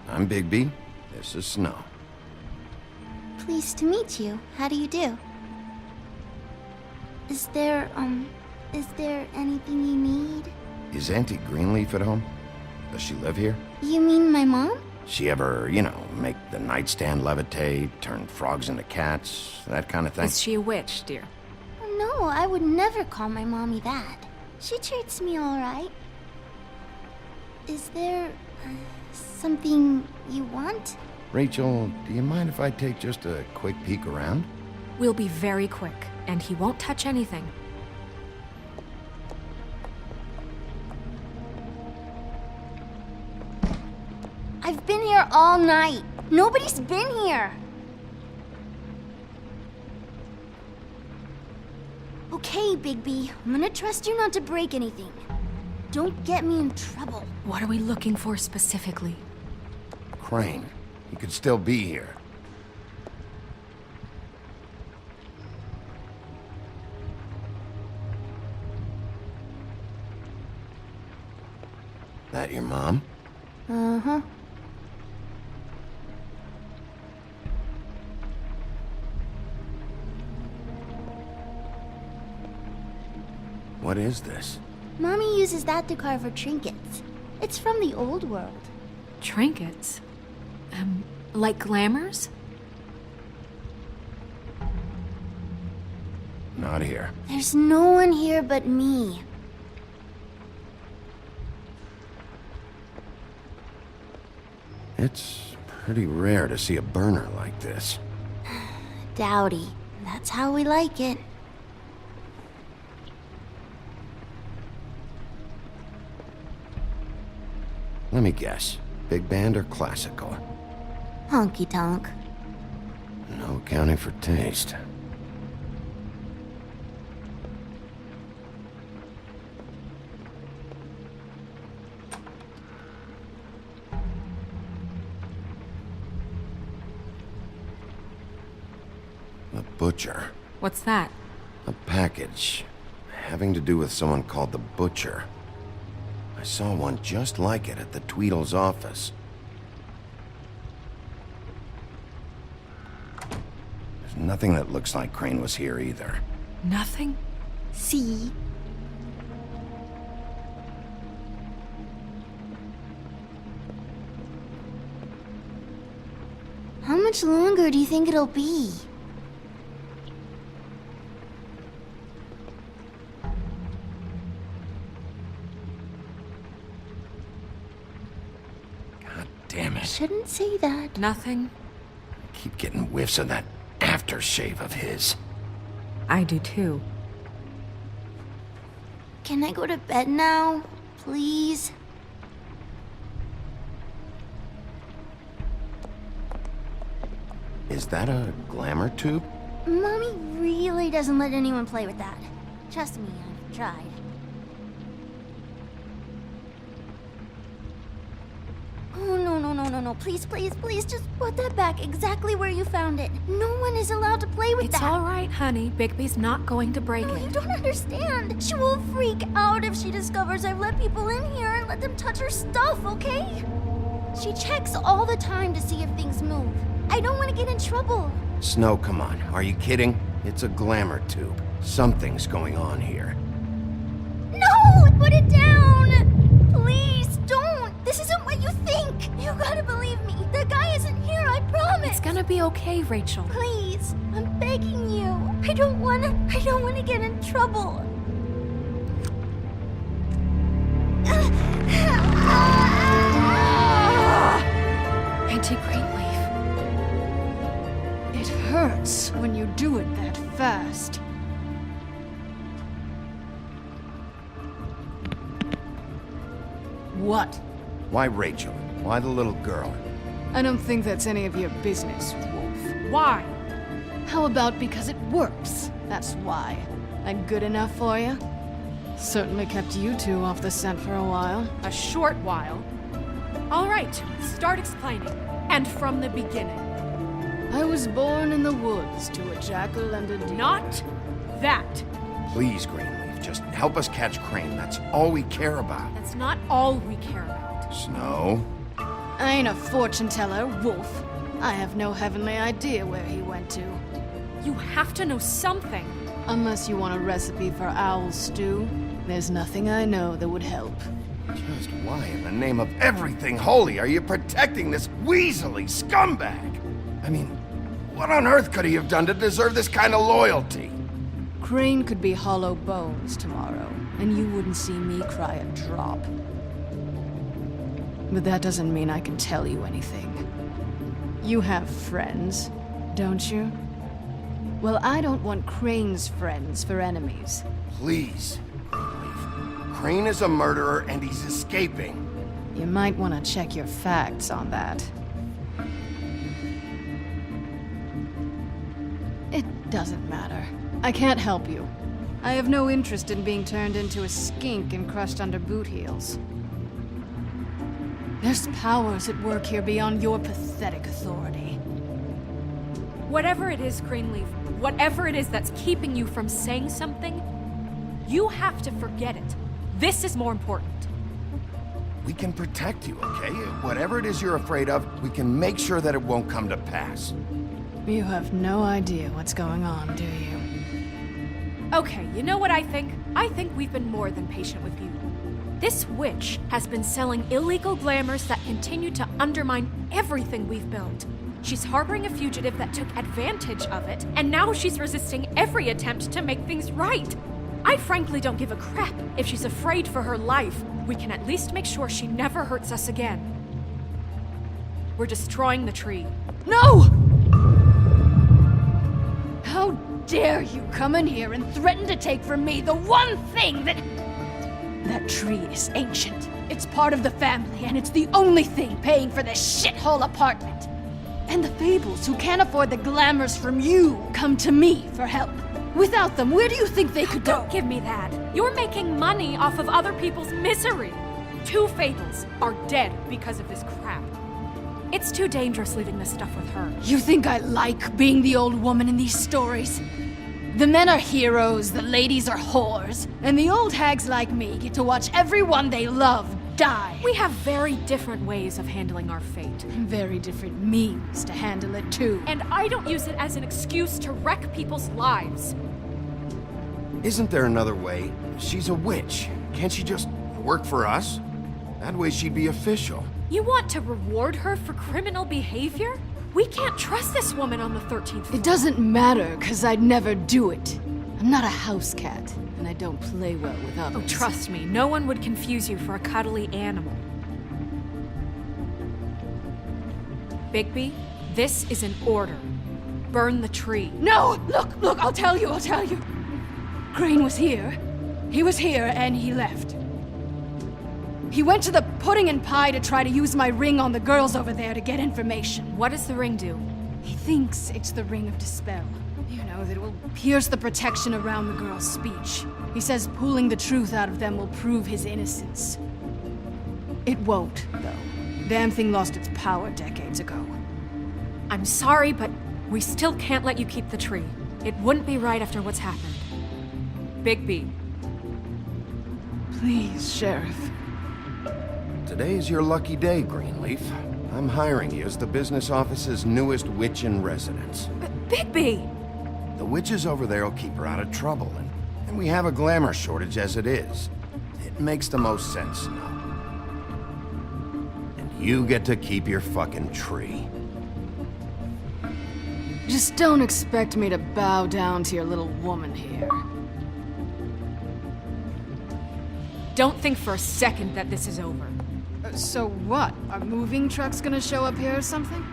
I'm Bigby. This is Snow. Pleased to meet you. How do you do? Is there anything you need? Is Auntie Greenleaf at home? Does she live here? You mean my mom? She ever, you know, make the nightstand levitate, turn frogs into cats, that kind of thing? Is she a witch, dear? No, I would never call my mommy that. She treats me all right. Is there something you want? Rachel, do you mind if I take just a quick peek around? We'll be very quick, and he won't touch anything. I've been here all night. Nobody's been here. Okay, Bigby. I'm gonna trust you not to break anything. Don't get me in trouble. What are we looking for specifically? Crane. He could still be here. That your mom? Uh-huh. What is this? Mommy uses that to carve her trinkets. It's from the old world. Trinkets? Like glamours? Not here. There's no one here but me. It's pretty rare to see a burner like this. Dowdy. That's how we like it. Let me guess. Big band or classical? Honky tonk. No accounting for taste. The Butcher. What's that? A package having to do with someone called the Butcher. I saw one just like it at the Tweedle's office. There's nothing that looks like Crane was here either. Nothing? See? How much longer do you think it'll be? Damn it. Shouldn't say that. Nothing? I keep getting whiffs of that aftershave of his. I do too. Can I go to bed now? Please? Is that a glamour tube? Mommy really doesn't let anyone play with that. Trust me, I've tried. Oh, no. Please, just put that back exactly where you found it. No one is allowed to play with that. It's all right, honey. Bigby's not going to break No, it. you don't understand. She will freak out if she discovers I've let people in here and let them touch her stuff, okay? She checks all the time to see if things move. I don't want to get in trouble. Snow, come on. Are you kidding? It's a glamour tube. Something's going on here. No! Put it down! Please, don't! This isn't what you think! You gotta believe me. The guy isn't here, I promise! It's gonna be okay, Rachel. Please, I'm begging you. I don't wanna get in trouble. Auntie Greenleaf. It hurts when you do it that fast. What? Why Rachel? Why the little girl? I don't think that's any of your business, Wolf. Why? How about because it works? That's why. That good enough for you? Certainly kept you two off the scent for a while. A short while. All right, start explaining. And from the beginning. I was born in the woods to a jackal and a deer. Not that. Please, Greenleaf, just help us catch Crane. That's all we care about. That's not all we care about. Snow? I ain't a fortune teller, Wolf. I have no heavenly idea where he went to. You have to know something. Unless you want a recipe for owl stew, there's nothing I know that would help. Just why in the name of everything holy are you protecting this weaselly scumbag? I mean, what on earth could he have done to deserve this kind of loyalty? Crane could be hollow bones tomorrow, and you wouldn't see me cry a drop. But that doesn't mean I can tell you anything. You have friends, don't you? Well, I don't want Crane's friends for enemies. Please, Greenleaf. Crane is a murderer and he's escaping. You might want to check your facts on that. It doesn't matter. I can't help you. I have no interest in being turned into a skink and crushed under boot heels. There's powers at work here beyond your pathetic authority. Whatever it is, Greenleaf, whatever it is that's keeping you from saying something, you have to forget it. This is more important. We can protect you, okay? Whatever it is you're afraid of, we can make sure that it won't come to pass. You have no idea what's going on, do you? Okay, you know what I think? I think we've been more than patient with you. This witch has been selling illegal glamours that continue to undermine everything we've built. She's harboring a fugitive that took advantage of it, and now she's resisting every attempt to make things right. I frankly don't give a crap if she's afraid for her life. We can at least make sure she never hurts us again. We're destroying the tree. No! How dare you come in here and threaten to take from me the one thing that... That tree is ancient. It's part of the family, and it's the only thing paying for this shithole apartment. And the Fables, who can't afford the glamours from you, come to me for help. Without them, where do you think they could go? Don't give me that. You're making money off of other people's misery. 2 Fables are dead because of this crap. It's too dangerous leaving this stuff with her. You think I like being the old woman in these stories? The men are heroes, the ladies are whores, and the old hags like me get to watch everyone they love die. We have very different ways of handling our fate. Very different means to handle it, too. And I don't use it as an excuse to wreck people's lives. Isn't there another way? She's a witch. Can't she just work for us? That way she'd be official. You want to reward her for criminal behavior? We can't trust this woman on the 13th floor. It doesn't matter, because I'd never do it. I'm not a house cat, and I don't play well with others. Oh, trust me, no one would confuse you for a cuddly animal. Bigby, this is an order. Burn the tree. No! Look, I'll tell you. Crane was here. He was here, and he left. He went to the pudding and pie to try to use my ring on the girls over there to get information. What does the ring do? He thinks it's the ring of dispel. You know, that it will pierce the protection around the girls' speech. He says pulling the truth out of them will prove his innocence. It won't, though. Damn thing lost its power decades ago. I'm sorry, but we still can't let you keep the tree. It wouldn't be right after what's happened. Bigby. Please, Sheriff. Today is your lucky day, Greenleaf. I'm hiring you as the business office's newest witch in residence. Bigby! The witches over there will keep her out of trouble, and we have a glamour shortage as it is. It makes the most sense now. And you get to keep your fucking tree. Just don't expect me to bow down to your little woman here. Don't think for a second that this is over. So what? Are moving trucks gonna show up here or something?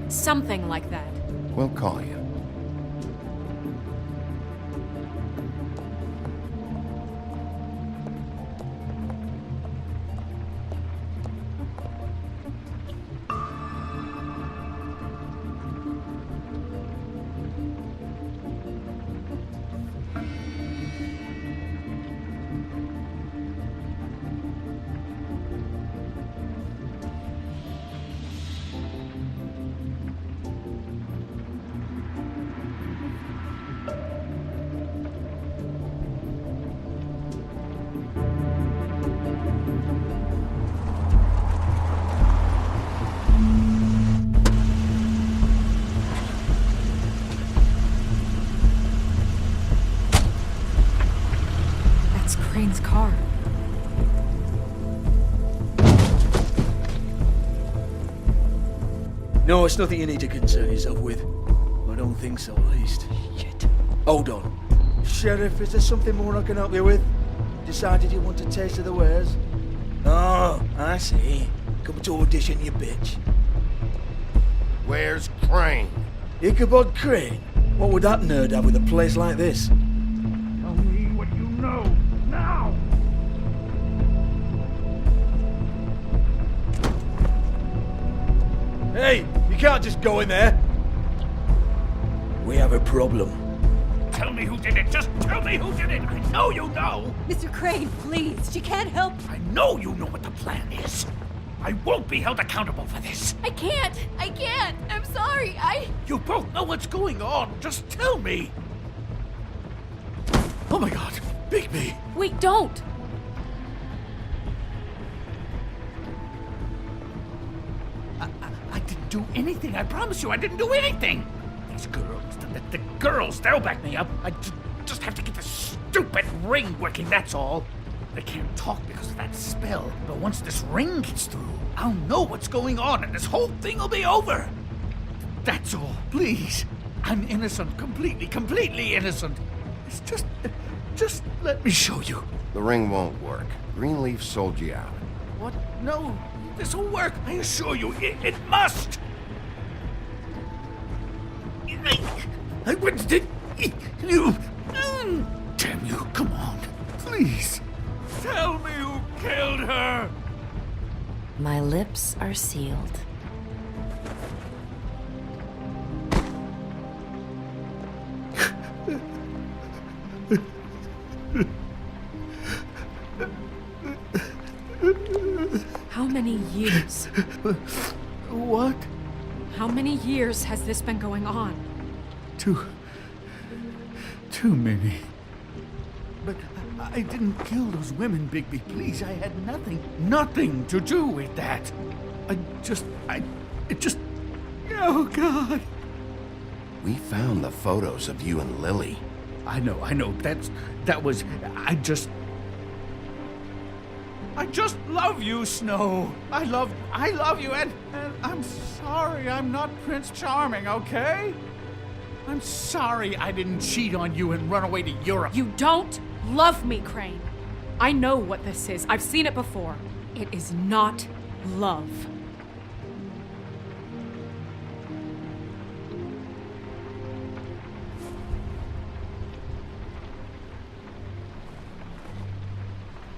Something like that. We'll call you. Crane's car. No, it's nothing you need to concern yourself with. I don't think so, at least. Shit. Hold on. Sheriff, is there something more I can help you with? Decided you want a taste of the wares? Oh, I see. Come to audition, you bitch. Where's Crane? Ichabod Crane? What would that nerd have with a place like this? Tell me what you know, now! Hey, you can't just go in there. We have a problem. Tell me who did it. Just tell me who did it. I know you know. Mr. Crane, please. She can't help. I know you know what the plan is. I won't be held accountable for this. I can't. I'm sorry. You both know what's going on. Just tell me. Oh my god, Bigby. Wait, don't. I didn't do anything. I promise you, I didn't do anything. These girls, the girls, they'll back me up. I just have to get this stupid ring working, that's all. They can't talk because of that spell, but once this ring gets through, I'll know what's going on and this whole thing will be over. That's all, please. I'm innocent, completely innocent. It's just let me show you. The ring won't work. Greenleaf sold you out. What? No, this'll work. I assure you, it must. Winston, you... Damn you, come on, please. Tell me who killed her. My lips are sealed. How many years? What? How many years has this been going on? Too many. But I didn't kill those women, Bigby. Please, I had nothing to do with that. It just... Oh, God. We found the photos of you and Lily. I know. That was... I just love you, Snow. I love you, and I'm sorry I'm not Prince Charming, okay? I'm sorry I didn't cheat on you and run away to Europe. You don't love me, Crane. I know what this is. I've seen it before. It is not love.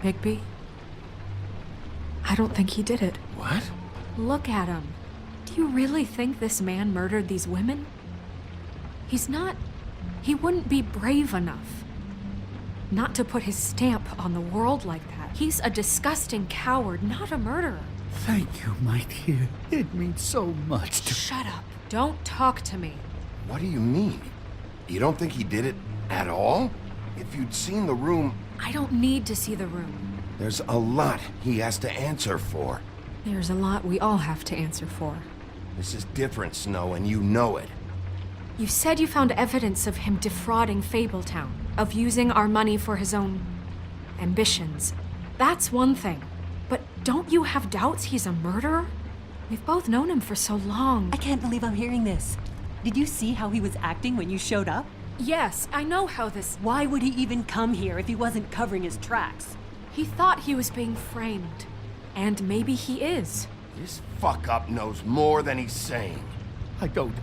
Bigby? I don't think he did it. What? Look at him. Do you really think this man murdered these women? He wouldn't be brave enough not to put his stamp on the world like that. He's a disgusting coward, not a murderer. Thank you, my dear. It means so much to... Shut up. Don't talk to me. What do you mean? You don't think he did it at all? If you'd seen the room... I don't need to see the room. There's a lot he has to answer for. There's a lot we all have to answer for. This is different, Snow, and you know it. You said you found evidence of him defrauding Fabletown, of using our money for his own ambitions. That's one thing. But don't you have doubts he's a murderer? We've both known him for so long. I can't believe I'm hearing this. Did you see how he was acting when you showed up? Yes, I know how this... Why would he even come here if he wasn't covering his tracks? He thought he was being framed. And maybe he is. This fuck-up knows more than he's saying. I don't.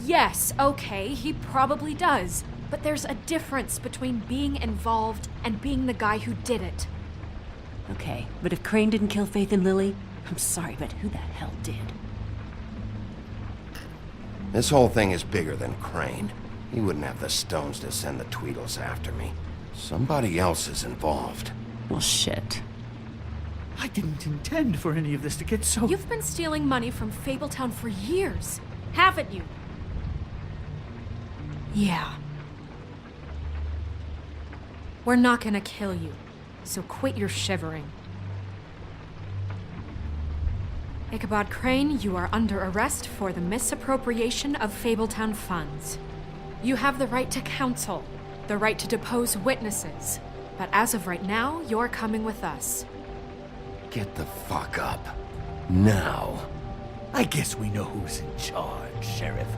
Yes, okay, he probably does. But there's a difference between being involved and being the guy who did it. Okay, but if Crane didn't kill Faith and Lily, I'm sorry, but who the hell did? This whole thing is bigger than Crane. He wouldn't have the stones to send the Tweedles after me. Somebody else is involved. Well, shit. I didn't intend for any of this to get so... You've been stealing money from Fabletown for years, haven't you? Yeah. We're not gonna kill you, so quit your shivering. Ichabod Crane, you are under arrest for the misappropriation of Fabletown funds. You have the right to counsel, the right to depose witnesses, but as of right now, you're coming with us. Get the fuck up. Now. I guess we know who's in charge, Sheriff.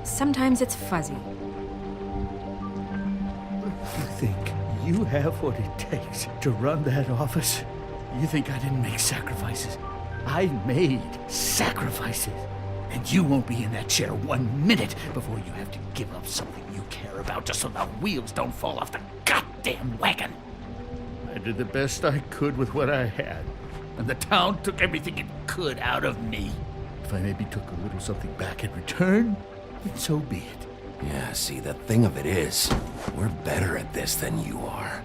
Sometimes it's fuzzy. You think you have what it takes to run that office? You think I didn't make sacrifices? I made sacrifices. And you won't be in that chair 1 minute before you have to give up something you care about just so the wheels don't fall off the goddamn wagon. I did the best I could with what I had, and the town took everything it could out of me. If I maybe took a little something back in return, then so be it. Yeah, see, the thing of it is, we're better at this than you are.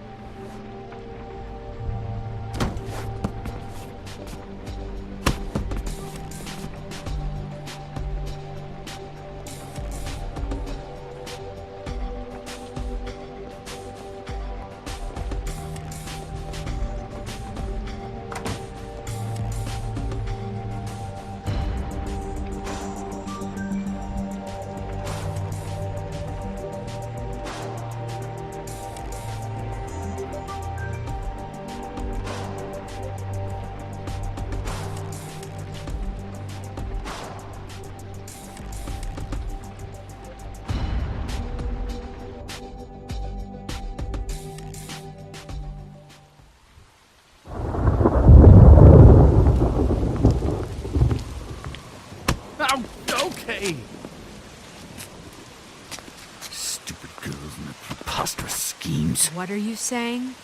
preposterous schemes. What are you saying?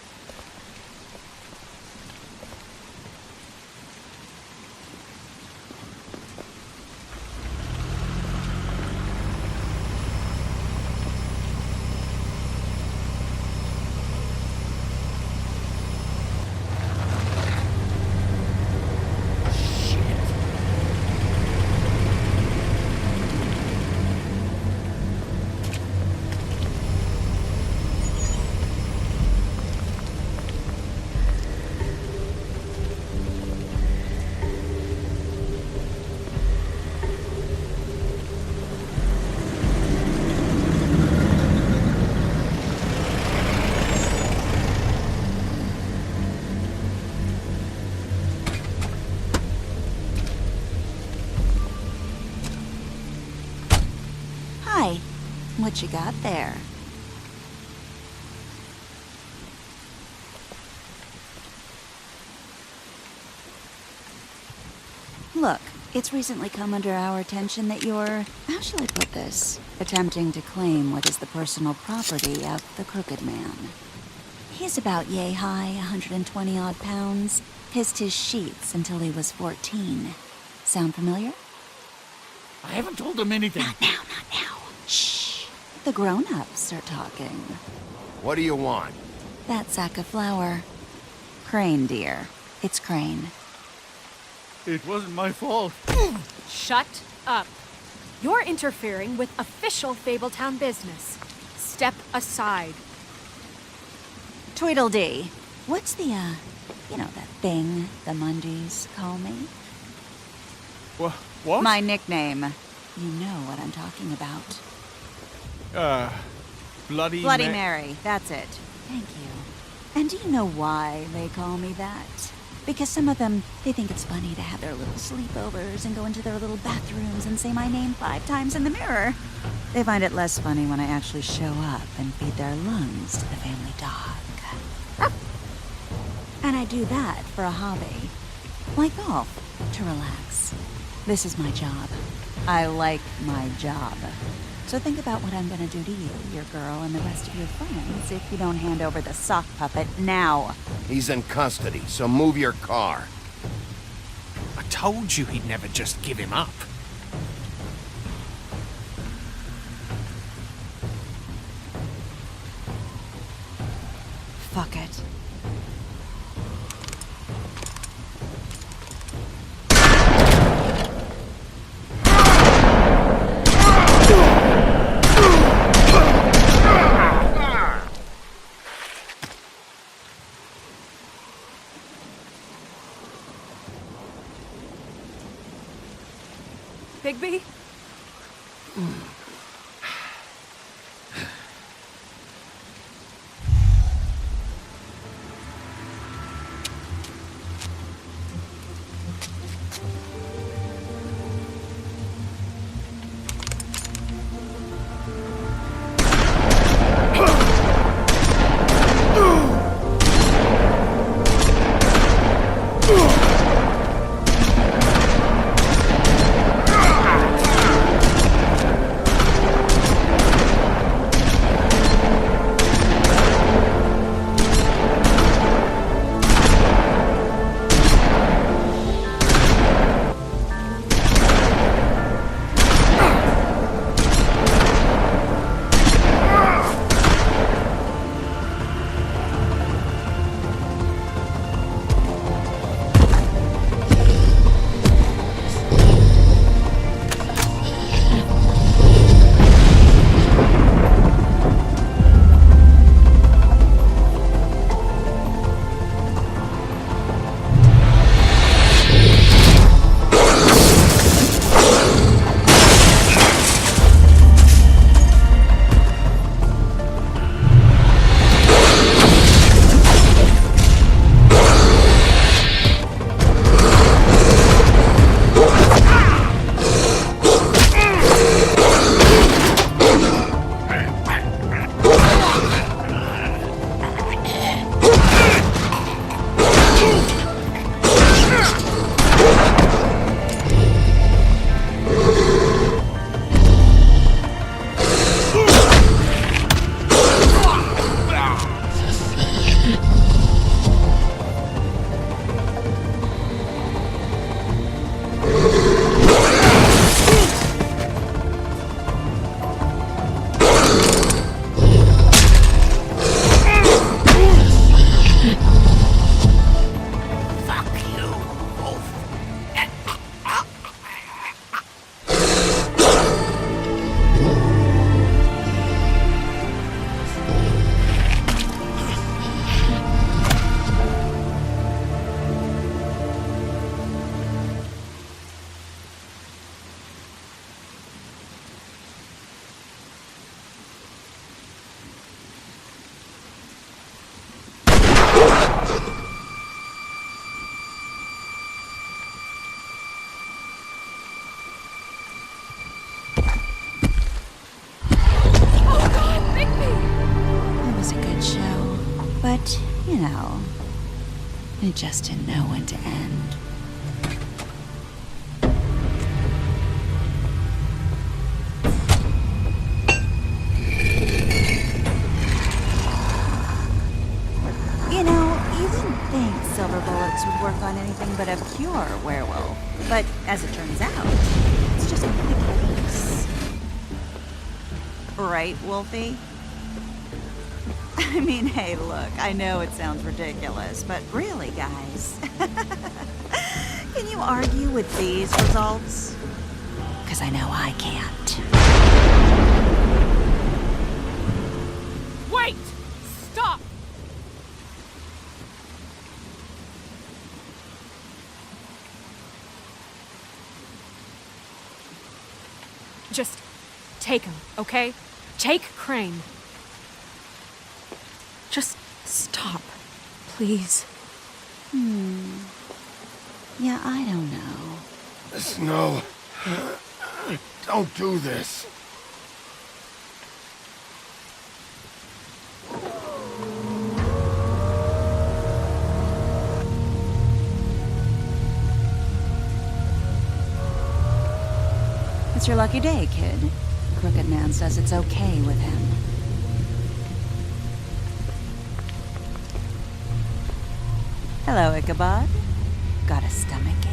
Hi. What you got there? Look, it's recently come under our attention that you're, how shall I put this, attempting to claim what is the personal property of the Crooked Man. He's about yay high, 120 odd pounds, pissed his sheets until he was 14. Sound familiar? I haven't told him anything. Not now. Shh. The grown-ups are talking. What do you want? That sack of flour. Crane, dear. It's Crane. It wasn't my fault. Shut up. You're interfering with official Fabletown business. Step aside. Tweedledee. What's the, that thing the Mundies call me? What? My nickname. You know what I'm talking about. Bloody Mary, that's it. Thank you. And do you know why they call me that? Because some of them, they think it's funny to have their little sleepovers and go into their little bathrooms and say my name 5 times in the mirror. They find it less funny when I actually show up and feed their lungs to the family dog. And I do that for a hobby. Like golf, to relax. This is my job. I like my job. So think about what I'm gonna do to you, your girl, and the rest of your friends if you don't hand over the sock puppet now. He's in custody, so move your car. I told you he'd never just give him up. Fuck it. Bigby? Oh God, Bigby! It was a good show, but, you know, it just didn't know when to end. You know, you wouldn't think silver bullets would work on anything but a pure werewolf. But as it turns out, it's just not the case. Right, Wolfie? I mean, hey, look, I know it sounds ridiculous, but really, guys, can you argue with these results? Because I know I can't. Wait! Stop! Just take him, okay? Take Crane. Just stop, please. Yeah, I don't know. Snow, don't do this. It's your lucky day, kid. The Crooked Man says it's okay with him. Hello, Ichabod. Got a stomachache?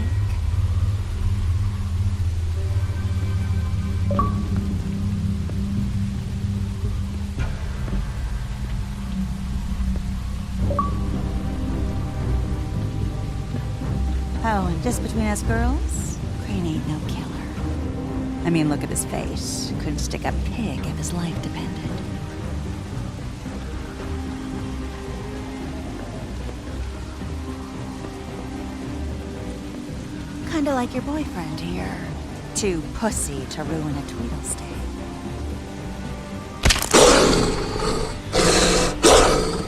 Oh, and just between us girls, Crane ain't no killer. I mean, look at his face. Couldn't stick a pig if his life depended. Kinda like your boyfriend here. Too pussy to ruin a Tweedle stay.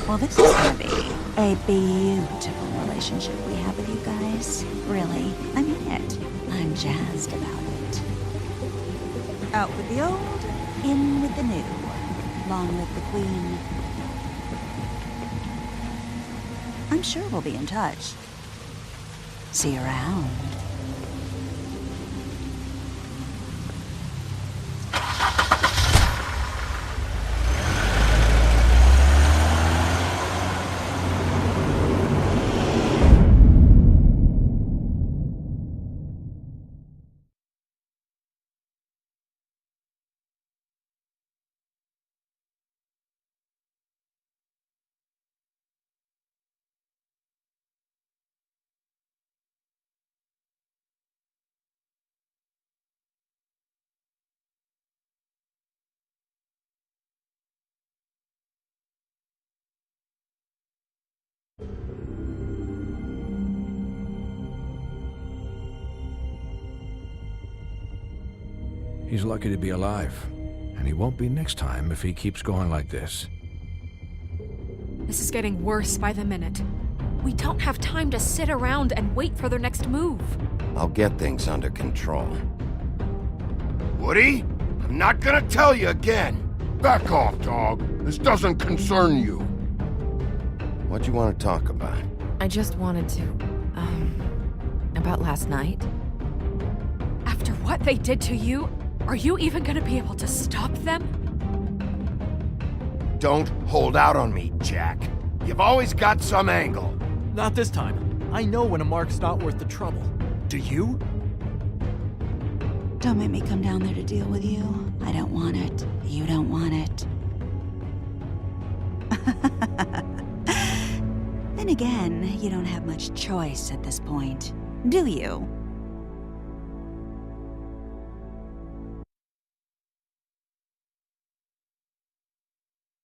Well, this is gonna be a beautiful relationship we have with you guys. Really, I mean it. I'm jazzed about it. Out with the old, in with the new. Long live the Queen. I'm sure we'll be in touch. See you around. He's lucky to be alive, and he won't be next time if he keeps going like this. This is getting worse by the minute. We don't have time to sit around and wait for their next move. I'll get things under control. Woody, I'm not gonna tell you again. Back off, dog. This doesn't concern you. What do you want to talk about? I just wanted to, about last night. After what they did to you, are you even gonna be able to stop them? Don't hold out on me, Jack. You've always got some angle. Not this time. I know when a mark's not worth the trouble. Do you? Don't make me come down there to deal with you. I don't want it. You don't want it. Then again, you don't have much choice at this point, do you?